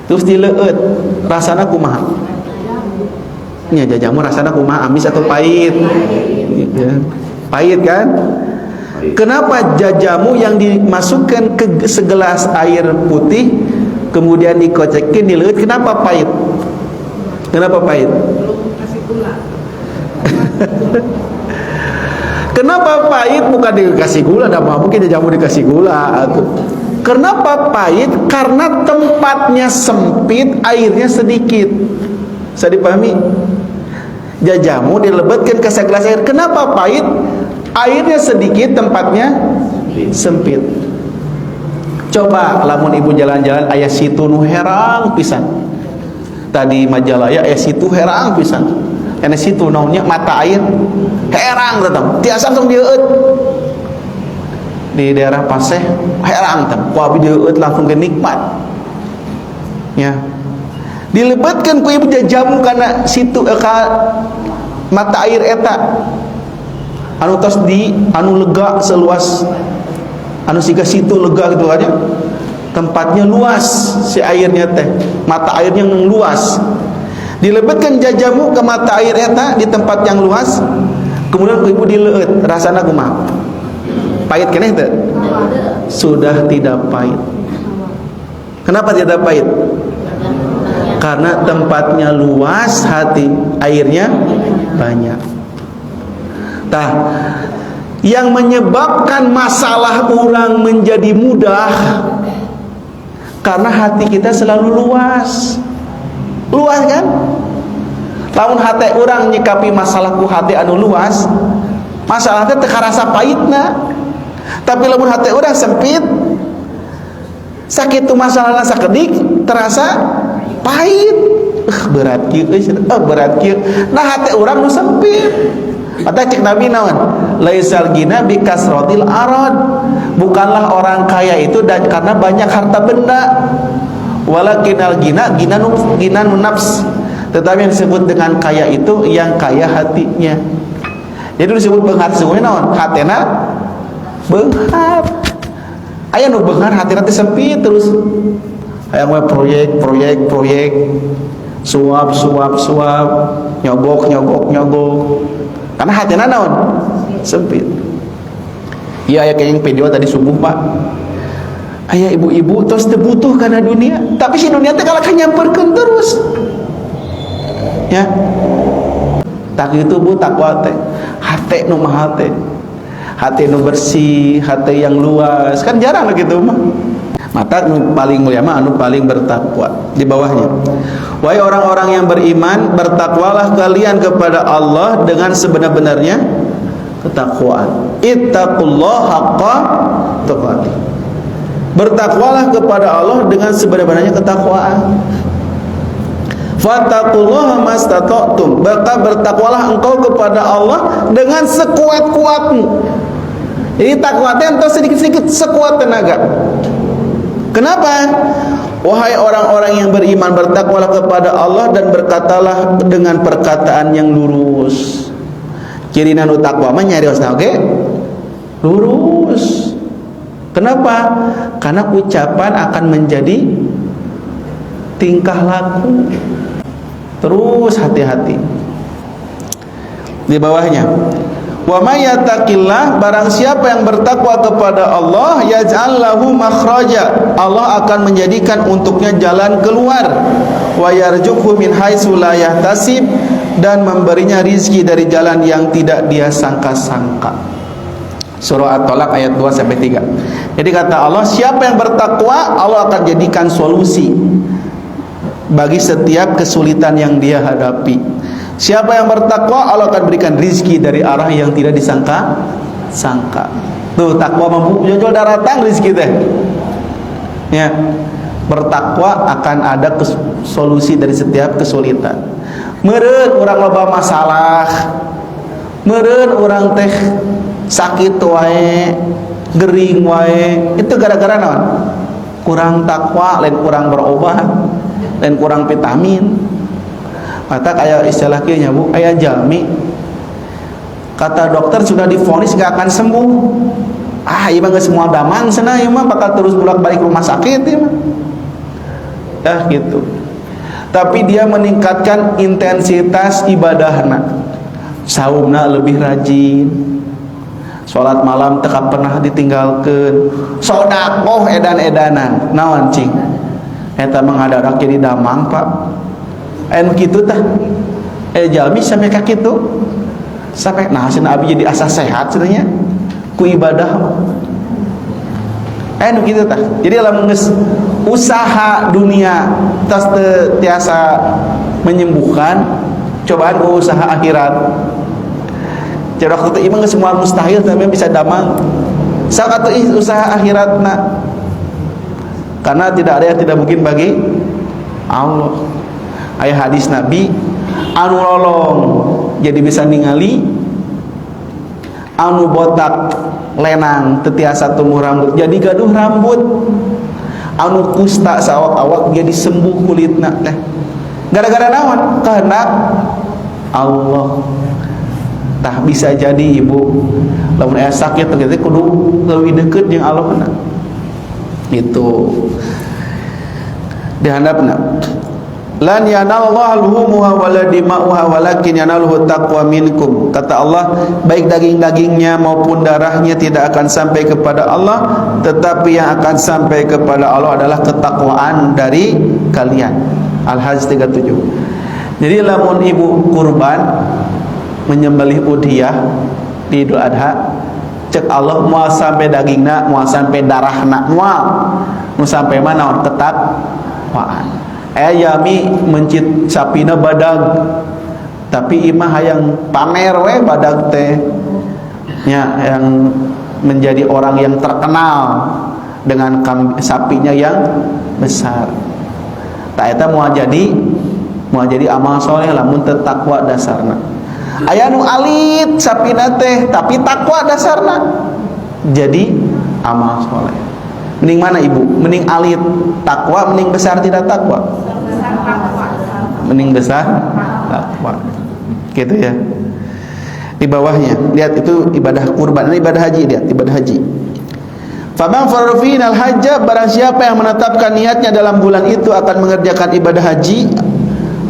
Terus dileueut, rasana kumaha? Nya jajamu rasana kumaha? Amis atau pahit? Ya. Pahit kan? Kenapa jajamu yang dimasukkan ke segelas air putih kemudian dikocekin dileueut kenapa pahit? Kenapa pahit? Kasih gula. Kenapa pahit? Bukan dikasih gula, dah mungkin jajamu dikasih gula. Kenapa pahit? Karena tempatnya sempit, airnya sedikit. Bisa dipahami? Jajamu dilebetkan ke segelas air. Kenapa pahit? Airnya sedikit, tempatnya sempit. Coba lamun ibu jalan-jalan aya situ nu herang pisan. Tadi Majalaya aya situ herang pisan. Ene situ naonnya mata air herang tetep. Tiasa langsung dieueut. Di daerah Paseh herang teh. Ku abi dieueut langsung ke nikmat. Ya. Dilebetkeun ku ibu jajamu kana situ ka mata air eta. Anu tos di anu lega seluas anu siga situ lega gitu aja. Tempatnya luas si airnya teh, mata airnya yang luas. Dilebetkeun jajamu ke mata air eta di tempat yang luas, kemudian ku ibu dileueut, rasana kumaha? Pahit keneh teu? Sudah tidak pahit. Kenapa tidak pahit? Karena tempatnya luas, hati airnya banyak. Tah, yang menyebabkan masalah orang menjadi mudah karena hati kita selalu luas. Luas kan? Lamun hati orang nyikapi masalah ku hati anu luas, masalahnya teu karasa pahitna. Tapi lamun hati orang sempit, sakitu masalahna sakedik terasa pahit. Berat kieu berat kieu. Nah hati orang nu sempit. Mata cek Nabi naon? Laisal gina bi kasratil arad. Bukanlah orang kaya itu dan karena banyak harta benda. Walakinal gina nafs. Tetapi yang disebut dengan kaya itu yang kaya hatinya. Jadi disebut beunghar seueuna naon? Hatena beunghar. Aya nu beunghar hatina teh sempit terus. Aya mah proyek, suap, nyogok. Karena hatinya naon? Sempit. Iya aya kayak video tadi subuh Pak. Aya ibu-ibu tos teu butuh kana dunia, tapi si dunia teh kalah nyamperkeun terus. Ya. Tak itu Bu takwa teh. Hate nu mahal teh. Hati nu bersih, hati yang luas. Kan jarang gitu mah. Mata anu paling mulia mah anu paling bertakwa. Di bawahnya, wahai orang-orang yang beriman, bertakwalah kalian kepada Allah dengan sebenar-benarnya ketakwaan. Ittaqullaha haqqa tuqatih. Bertakwalah kepada Allah dengan sebenar-benarnya ketakwaan. Fattaqullaha mastata'tum. Bertakwalah engkau kepada Allah dengan sekuat-kuatmu. Jadi takwa teh ento sedikit-sedikit sekuat tenaga. Kenapa? Wahai orang-orang yang beriman, bertakwalah kepada Allah dan berkatalah dengan perkataan yang lurus. Cirina nu takwa mah nyariosna oge lurus. Kenapa? Karena ucapan akan menjadi tingkah laku. Terus hati-hati. Di bawahnya, wa may yattaqillah, barang siapa yang bertakwa kepada Allah, yaj'al lahu makhraja, Allah akan menjadikan untuknya jalan keluar, wa yarzuqhu min haitsu la yahtasib, dan memberinya rizki dari jalan yang tidak dia sangka-sangka. Surah At-Talaq ayat 2 sampai 3. Jadi kata Allah, siapa yang bertakwa, Allah akan jadikan solusi bagi setiap kesulitan yang dia hadapi. Siapa yang bertakwa, Allah akan berikan rizki dari arah yang tidak sangka. Tuh takwa mampu jojol daratang rezeki teh. Ya. Bertakwa akan ada solusi dari setiap kesulitan. Meureun urang loba masalah, meureun urang teh sakit wae, gering wae, itu gara-gara naon? Kurang takwa, lain kurang berobat, lain kurang vitamin. Mata kayak istilah kieu nya Bu, aya jalmi kata dokter sudah divonis gak akan sembuh. Ah, ieu mah geus moal damang cenah, ieu mah bakal terus bolak-balik rumah sakit ieu mah. Gitu. Tapi dia meningkatkan intensitas ibadahna. Saumna lebih rajin. Salat malam teu pernah ditinggalkeun. Sedekah edan-edanan. Naon cing? Eta mah ngadadak jadi damang, Pak. Anu kitu tah. Jalmi sampai ka kitu. Sampai nah cenah abi jadi asa sehat cenah nya ku ibadah. Anu kitu tah. Jadi lamun geus usaha dunia tas tiasa menyembuhkan, cobaan usaha akhirat. Jadi waktu itu imang semua mustahil tapi bisa damang. Saat itu usaha akhiratna. Karena tidak ada yang tidak mungkin bagi Allah. Aya hadis Nabi anu lolong jadi bisa ningali, anu botak lenang tetiasa tumbuh rambut jadi gaduh rambut, anu kusta sawak-awak jadi sembuh kulitna teh. Gara-gara naon? Kehendak Allah. Tah bisa jadi ibu lamun aya sakit teh kudu leuwih deukeut jeung Allah na. Itu dihandapna. Lan yanallahu luhumuha wala dima'uha walakin yanaluhu taqwa minkum. Kata Allah, baik daging-dagingnya maupun darahnya tidak akan sampai kepada Allah, tetapi yang akan sampai kepada Allah adalah ketakwaan dari kalian. Al-Hajj 37. Jadi lamun ibu kurban menyembelih udhiyah di Idul Adha, cek Allah moal sampai dagingna, moal sampai darahna, moal sampai mana ketakwaan. Yami mencit sapina badag, tapi imah hayang pamer we badag teh nya, yang menjadi orang yang terkenal dengan sapinya yang besar. Tak eta moal jadi amal soleh lamun teu takwa dasarna. Aya nu alit sapina teh tapi takwa dasarna jadi amal soleh. Mending mana ibu? Mending alit takwa, mending besar tidak takwa? Mending besar takwa. Gitu ya. Di bawahnya lihat itu ibadah kurban, ini ibadah haji, lihat ibadah haji. Faman farafin al-hajj, barang siapa yang menetapkan niatnya dalam bulan itu akan mengerjakan ibadah haji,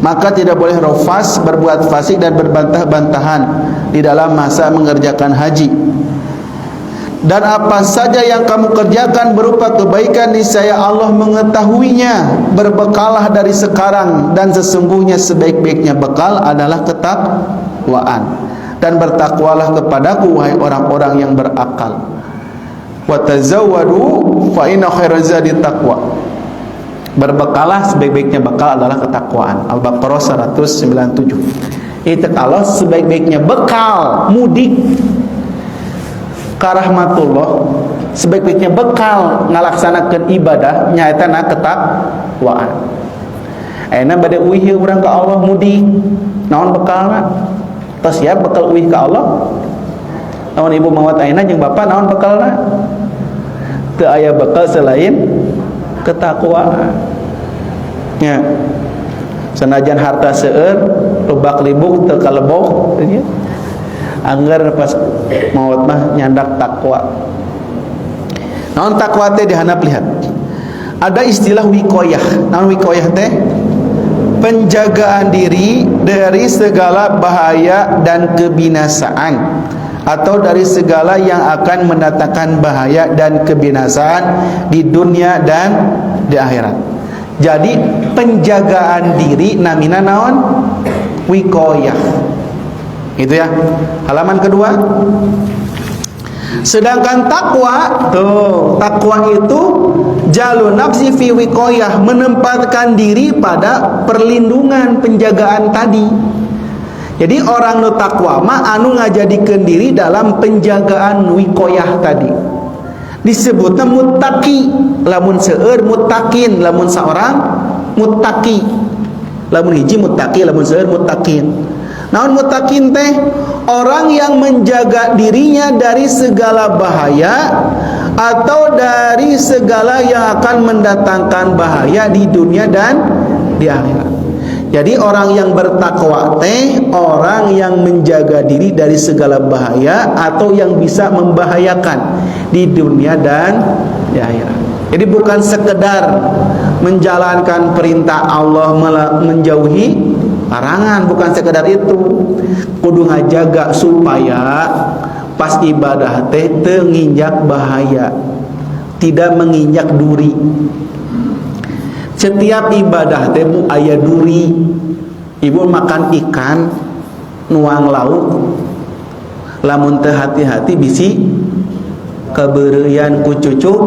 maka tidak boleh rafas, berbuat fasik dan berbantah-bantahan di dalam masa mengerjakan haji. Dan apa saja yang kamu kerjakan berupa kebaikan, niscaya Allah mengetahuinya. Berbekalah dari sekarang, dan sesungguhnya sebaik-baiknya bekal adalah ketakwaan. Dan bertakwalah kepadaku wahai orang-orang yang berakal. Wa tazawwadu fa inna khairaz zadi taqwa. Berbekalah, sebaik-baiknya bekal adalah ketakwaan. Al-Baqarah 197. Itu kalau sebaik-baiknya bekal mudik karahmatullah, sebaik-baiknya bekal ngalaksanakeun ibadah nyaeta na ketakwaan. Ayeuna bade uih urang ka Allah mudik, naon bekalna? Tos siap bekal uih ka Allah. Naon ibu mawat ayeuna jeung bapak naon bekalna? Teu aya bekal selain ketakwaan. Ya. Sanajan harta seueur, lubak libuk teu kaleboh, ya. Anggar pas maut mah nyandak takwa. Naon takwa teh dihandap lihat. Ada istilah wikoyah. Naon wikoyah teh? Penjagaan diri dari segala bahaya dan kebinasaan, atau dari segala yang akan mendatangkan bahaya dan kebinasaan di dunia dan di akhirat. Jadi penjagaan diri namina naon? Wikoyah. Itu ya. Halaman kedua. Sedangkan takwa, tuh, takwa itu jalun nafsi fi wiqayah, menempatkan diri pada perlindungan, penjagaan tadi. Jadi orang nu takwa mah anu ngajadikeun diri dalam penjagaan wikoyah tadi. Disebutna muttaqi, lamun seueur muttaqin, lamun saorang muttaqi. Lamun hiji muttaqi, lamun seueur muttaqin. Naon muttaqin teh? Orang yang menjaga dirinya dari segala bahaya atau dari segala yang akan mendatangkan bahaya di dunia dan di akhirat. Jadi orang yang bertakwa teh orang yang menjaga diri dari segala bahaya atau yang bisa membahayakan di dunia dan di akhirat. Jadi bukan sekedar menjalankan perintah Allah menjauhi larangan, bukan sekedar itu. Kudu ngajaga supaya pas ibadah teh teu nginjak bahaya, tidak menginjak duri. Setiap ibadah teh aya duri. Ibu makan ikan nuang lauk, lamun teu hati-hati bisi kabeureuyan ku cucuk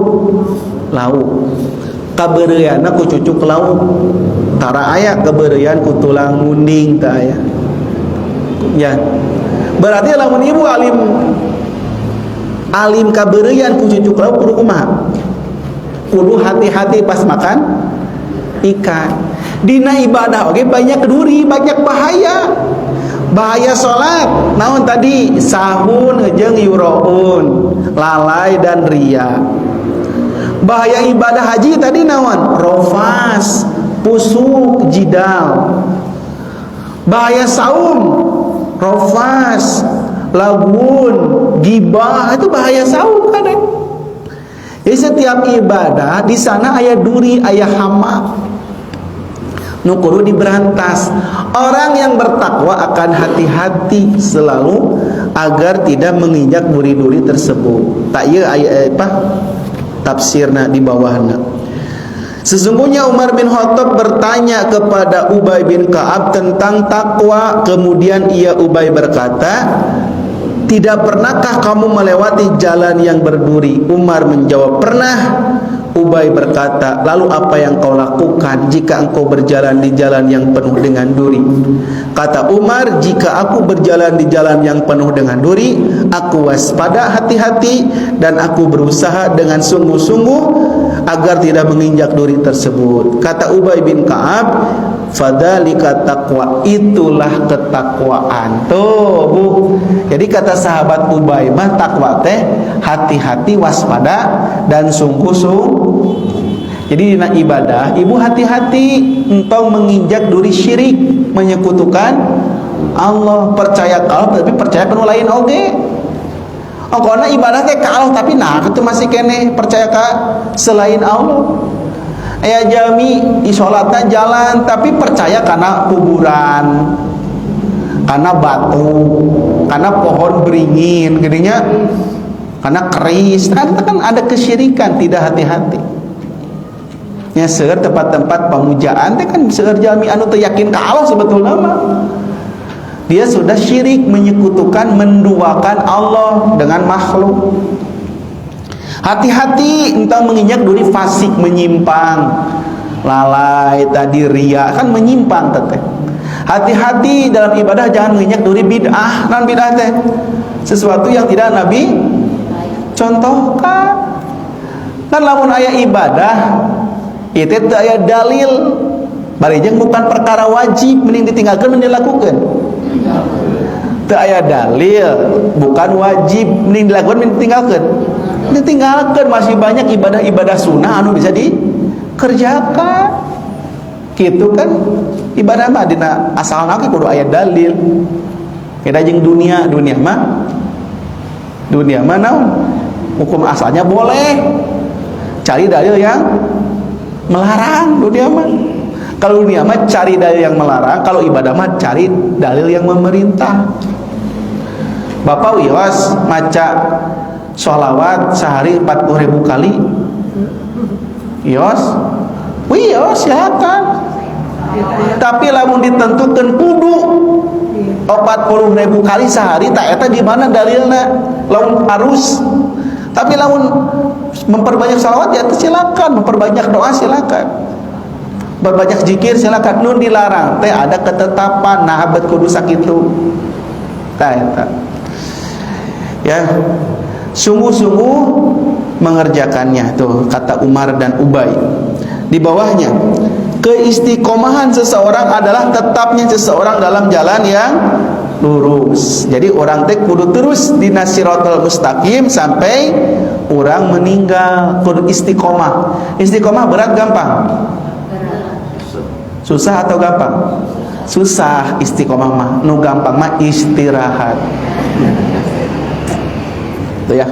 lauk. Kabeureuyanna ku cucuk lauk. Tara aya kabeureuyan ku tulang munding teh aya. Ya. Berarti lamun ibu alim kabeureuyan ku cucuk lauk kudu kumaha? Kudu hati-hati pas makan ikan. Dina ibadah oke banyak duri, banyak bahaya. Bahaya salat, naon tadi? Sahun jeung yuraun, lalai dan ria. Bahaya ibadah haji tadi naon? Rofas, pusuk, jidal. Bahaya saum, rofas, lagun, gibah, itu bahaya saum kan? Jadi setiap ibadah di sana aya duri, aya hama. Nu kudu diberantas. Orang yang bertakwa akan hati-hati selalu agar tidak menginjak duri-duri tersebut. Tak ieu aya apa? Tafsirna di bawahna. Sesungguhnya Umar bin Khattab bertanya kepada Ubay bin Ka'ab tentang takwa, kemudian Ubay berkata, "Tidak pernahkah kamu melewati jalan yang berduri?" Umar menjawab, "Pernah." Ubay berkata, "Lalu apa yang kau lakukan jika engkau berjalan di jalan yang penuh dengan duri?" Kata Umar, "Jika aku berjalan di jalan yang penuh dengan duri, aku waspada, hati-hati, dan aku berusaha dengan sungguh-sungguh agar tidak menginjak duri tersebut." Kata Ubay bin Ka'ab, "Fadzalika taqwa," itulah ketakwaan. Tuh, Bu. Jadi kata sahabat Ubay mah takwa teh hati-hati, waspada, dan sungguh-sungguh. Jadi dina ibadah ibu hati-hati entong menginjak duri syirik, menyekutukan Allah. Percaya ka Allah tapi percaya ka nu lain oge. Ongkona ibadah teh ka Allah tapi nah itu masih kene percaya ka selain Allah. Aya jami di salatna jalan tapi percaya kana kuburan, kana batu, kana pohon beringin gedenya, kana keris. Kan ada kesyirikan, tidak hati-hati. Nya seueur tempat-tempat pemujaan teh kan seueur jalmi anu teu yakin ka Allah sebetulna mah. Dia sudah syirik, menyekutukan, menduakan Allah dengan makhluk. Hati-hati entah menginjak duri fasik, menyimpang, lalai tadi ria, kan menyimpang teteh. Hati-hati dalam ibadah jangan menginjak duri bid'ah. Non bid'ah teh sesuatu yang tidak Nabi contohkan. Kan lamun aya ibadah itu teu aya dalil, barijeng bukan perkara wajib, mending ditinggalkan, mending dilakukan. Teu aya dalil, bukan wajib, mending dilakukan, mending ditinggalkan. Ditinggalkan, masih banyak ibadah-ibadah sunnah anu bisa dikerjakan. Gitu kan? Ibadah mah dina asalna ge kudu aya dalil. Beda jeung dunia mah naon? Hukum asalnya boleh. Cari dalil yang melarang dunia mah. Kalau dunia mah cari dalil yang melarang, kalau ibadah mah cari dalil yang memerintah. Bapak wios maca sholawat sehari 40.000 kali. Wios silakan. Tapi lamun ditentukan kudu 40.000 kali sehari, tak eta di mana dalilna? Lamun harus. Tapi lamun memperbanyak sholawat ya silakan, memperbanyak doa silakan. berbanyak zikir silakan, nun dilarang teh ada ketetapan nah abet kudu sakitu tah eta ya. Sungguh-sungguh mengerjakannya tuh kata Umar dan Ubay. Di bawahnya, keistiqomahan seseorang adalah tetapnya seseorang dalam jalan yang lurus. Jadi orang teh kudu terus di siratal mustaqim sampai orang meninggal. Kudu istiqomah. Istiqomah berat gampang? Susah atau gampang? Susah istiqomah mah. Nu gampang mah istirahat. Itu ya.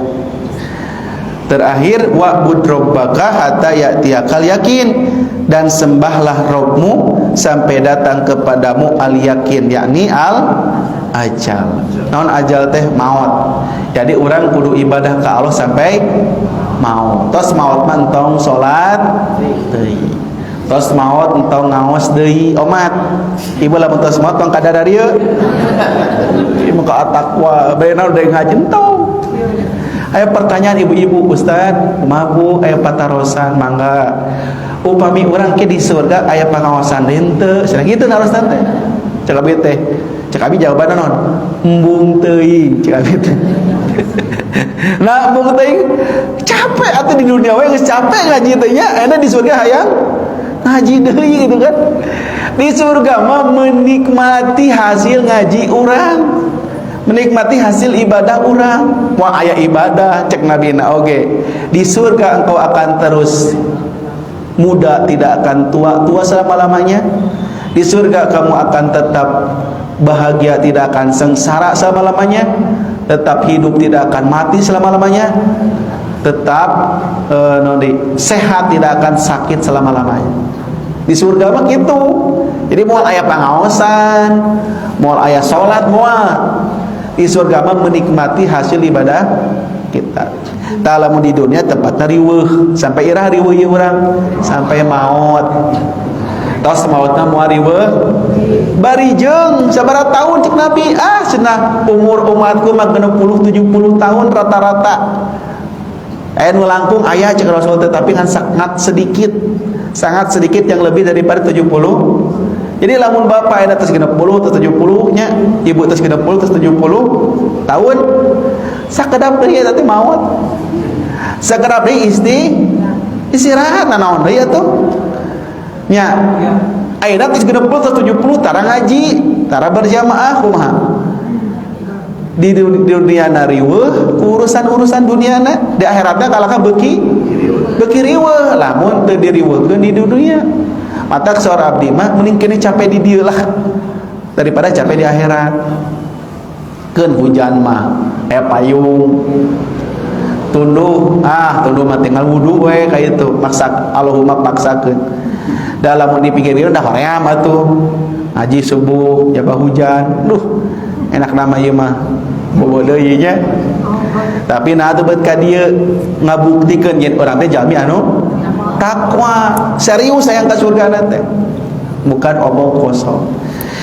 Terakhir, wa'bud rabbaka hatta ya'tiyakal yakin, dan sembahlah Rabbmu sampai datang kepadamu al yakin, yakni al ajal. Naon ajal teh maut. Jadi orang kudu ibadah ke Allah sampai maut. Tos maut mah entong salat deui. Tos maut entong ngaos deui omat. Ibu lamun tos maut tong kadadar ieu. Ieu ka takwa benar deui ngaji entong. Aya pertanyaan ibu-ibu, Ustaz, kumaha Bu aya patarosan mangga. Upami urang ke di surga aya pangaosan henteu, cenah kitu na Ustaz teh. Cek abi teh. Cek abi jawabanna naon? Embung teuing, cek abi teh. Nah, embung teuing capek atuh di dunia we geus capek ngaji teh nya, aya di surga hayang ngaji deui gitu kan. Di surga mah menikmati hasil ngaji urang. Menikmati hasil ibadah orang. Wah aya ibadah cek Nabi na oge. Di surga engkau akan terus muda, tidak akan tua selama-lamanya. Di surga kamu akan tetap bahagia, tidak akan sengsara selama-lamanya. Tetap hidup, tidak akan mati selama-lamanya. Tetap sehat, tidak akan sakit selama-lamanya. Di surga mah gitu. Jadi moal aya pangaosan, moal aya salat, moal di surga mah menikmati hasil ibadah kita. Talamun di dunia tempatna riweuh, sampai irah riweuh ieu urang sampai maut. Tos mautna moal riweuh barijeng sabaraha taun cek Nabi? Cenah umur umatku mah 60-70 tahun rata-rata. Aya nu langkung aya cek Rasul, tetapi kan sangat sedikit yang lebih daripada 70. Jadi lamun bapak ada atas 60 atau 70 nya, ibu atas 60 atau 70 tahun, sakedap deui eta teh maot. Sakedap deui istirahat naon deui atuh. Nya ayeuna atas 60 atau 70 tara ngaji, tara berjamaah kumaha? Di dunia riweuh urusan duniana, di akhiratna kalaka beuki riweuh, lamun teu diriweuhkeun di dunia. Mata seorang abdi mah mending kene capek di dieu lah daripada capek di akhirat. Keun hujan mah aya payung. Tunduh mah tinggal wudu we ka itu. Maksa Allahumma paksakeun. Da lamun dipikirkeun da hoream atuh. Ngaji subuh jaga hujan. Duh, enak nama ieu mah. Bobo deui nya. Tapi nah atuh beut ka dieu ngabuktikeun yen urang teh jalmi anu takwa serius sayang ke surga nanti, bukan omong kosong.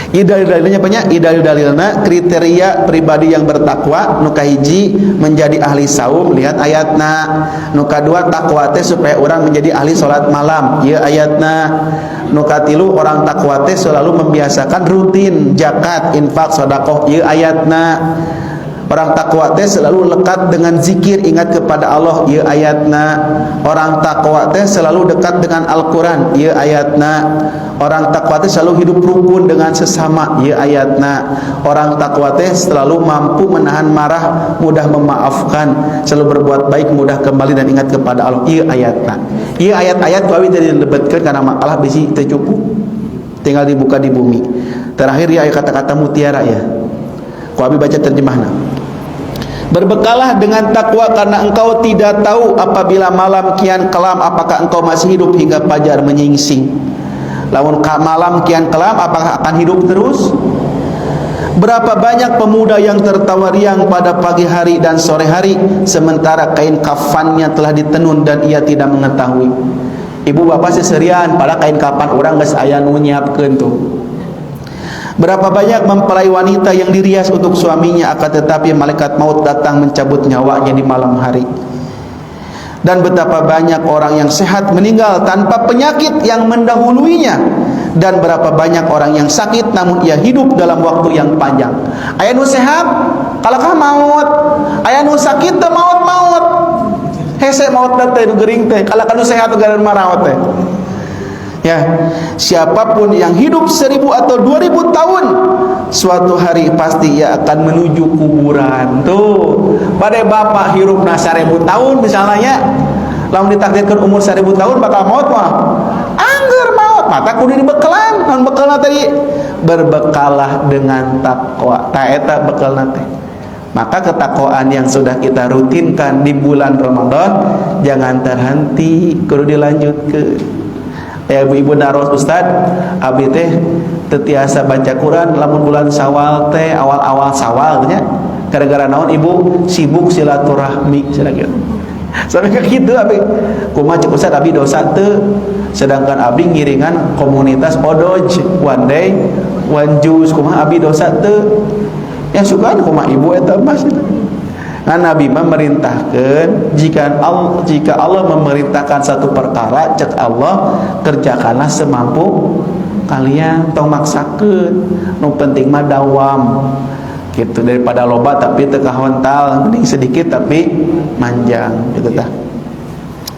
Dalil-dalilnya banyak. Dalilna kriteria pribadi yang bertakwa. Nu kahiji menjadi ahli saum, lihat ayatna. Nu kadua takwa teh supaya orang menjadi ahli salat malam, ieu ayatna. Nu katilu orang takwa teh selalu membiasakan rutin zakat, infak, sedekah, ieu ayatna. Orang takwa teh selalu lekat dengan zikir, ingat kepada Allah, ieu ayatna. Orang takwa teh selalu dekat dengan Al-Qur'an, ieu ayatna. Orang takwa teh selalu hidup rukun dengan sesama, ieu ayatna. Orang takwa teh selalu mampu menahan marah, mudah memaafkan, selalu berbuat baik, mudah kembali dan ingat kepada Allah, ieu ayatna. Ieu ayat-ayat kuwi tadi dilebetkeun karena makalah bisi teu cukup. Tinggal dibuka di bumi. Terakhir ya kata-kata mutiara ya. Ku abi baca terjemahna. Berbekalah dengan takwa karena engkau tidak tahu apabila malam kian kelam apakah engkau masih hidup hingga fajar menyingsing. Lamun malam kian kelam apakah akan hidup terus? Berapa banyak pemuda yang tertawa riang pada pagi hari dan sore hari sementara kain kafannya telah ditenun dan ia tidak mengetahui. Ibu bapak seserian pada kain kafan orang geus aya nu nyiapkeun tuh. Berapa banyak mempelai wanita yang dirias untuk suaminya, akan tetapi malaikat maut datang mencabut nyawanya di malam hari. Dan betapa banyak orang yang sehat meninggal tanpa penyakit yang mendahuluinya, dan berapa banyak orang yang sakit namun ia hidup dalam waktu yang panjang. Aya nu sehat kalahkah maut, aya nu sakit teh maut-maut. Hese maut teh nu geuring teh, kalahkah nu sehat teh gara marawat teh. Ya, siapapun yang hidup 1000 atau 2000 tahun, suatu hari pasti ia akan menuju kuburan. Tuh, pada bapak hirupna 1000 tahun misalnya, lamun ditakdirkan umur 1000 tahun bakal maut mah. Angger maut, mata kudu dibekalan, non bekalna tadi berbekalah dengan takwa. Ta eta bekalna teh. Maka ketakwaan yang sudah kita rutinkan di bulan Ramadan jangan terhenti, kudu dilanjutkeun. Ya ibu-ibu daros Ustad, abdi teh tetiasa baca Quran lamun bulan Syawal teh, awal-awal Syawal nya. Gara-gara naon ibu sibuk silaturahmi cenah kieu. Sampai ka kitu abdi. Kumaha cek Ustad abdi dosa teu, sedangkan abdi ngiringan komunitas Odoj, one day one juice. Kumaha abdi dosa teu? Yang sukaan kumaha ibu eta mas. Nah, Nabi memerintahkan jika Allah memerintahkan satu perkara, cek Allah kerjakanlah semampu kalian, tong maksakeun. Nu penting mah dawam. Gitu, daripada loba tapi teu kahontal, mending sedikit tapi manjang gitu tah.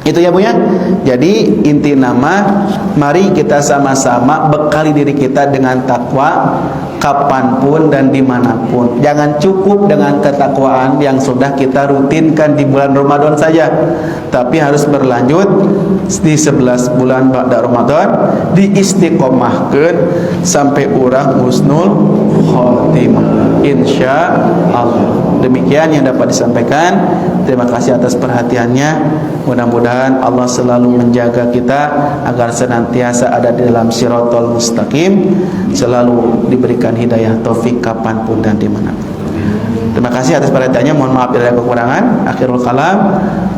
Itu ya Bu ya. Jadi inti nama, mari kita sama-sama bekali diri kita dengan takwa kapanpun dan dimanapun. Jangan cukup dengan ketakwaan yang sudah kita rutinkan di bulan Ramadan saja, tapi harus berlanjut di 11 bulan ba'da Ramadan, diistiqomahkeun sampai urang husnul khotimah insyaallah. Demikian yang dapat disampaikan. Terima kasih atas perhatiannya. Mudah-mudahan Allah selalu menjaga kita agar senantiasa ada di dalam Shiratal Mustaqim, selalu diberikan hidayah taufik kapanpun dan dimanapun. Terima kasih atas perhatiannya. Mohon maaf bila ada kekurangan. Akhirul kalam,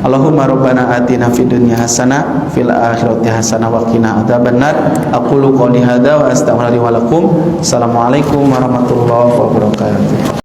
Allahumma rabbana atina fid dunya hasanah fil akhirati hasanah wa qina adzabannar. Aqulu qouli hadza wa astaghfirullahi wa lakum. Assalamualaikum warahmatullahi wabarakatuh.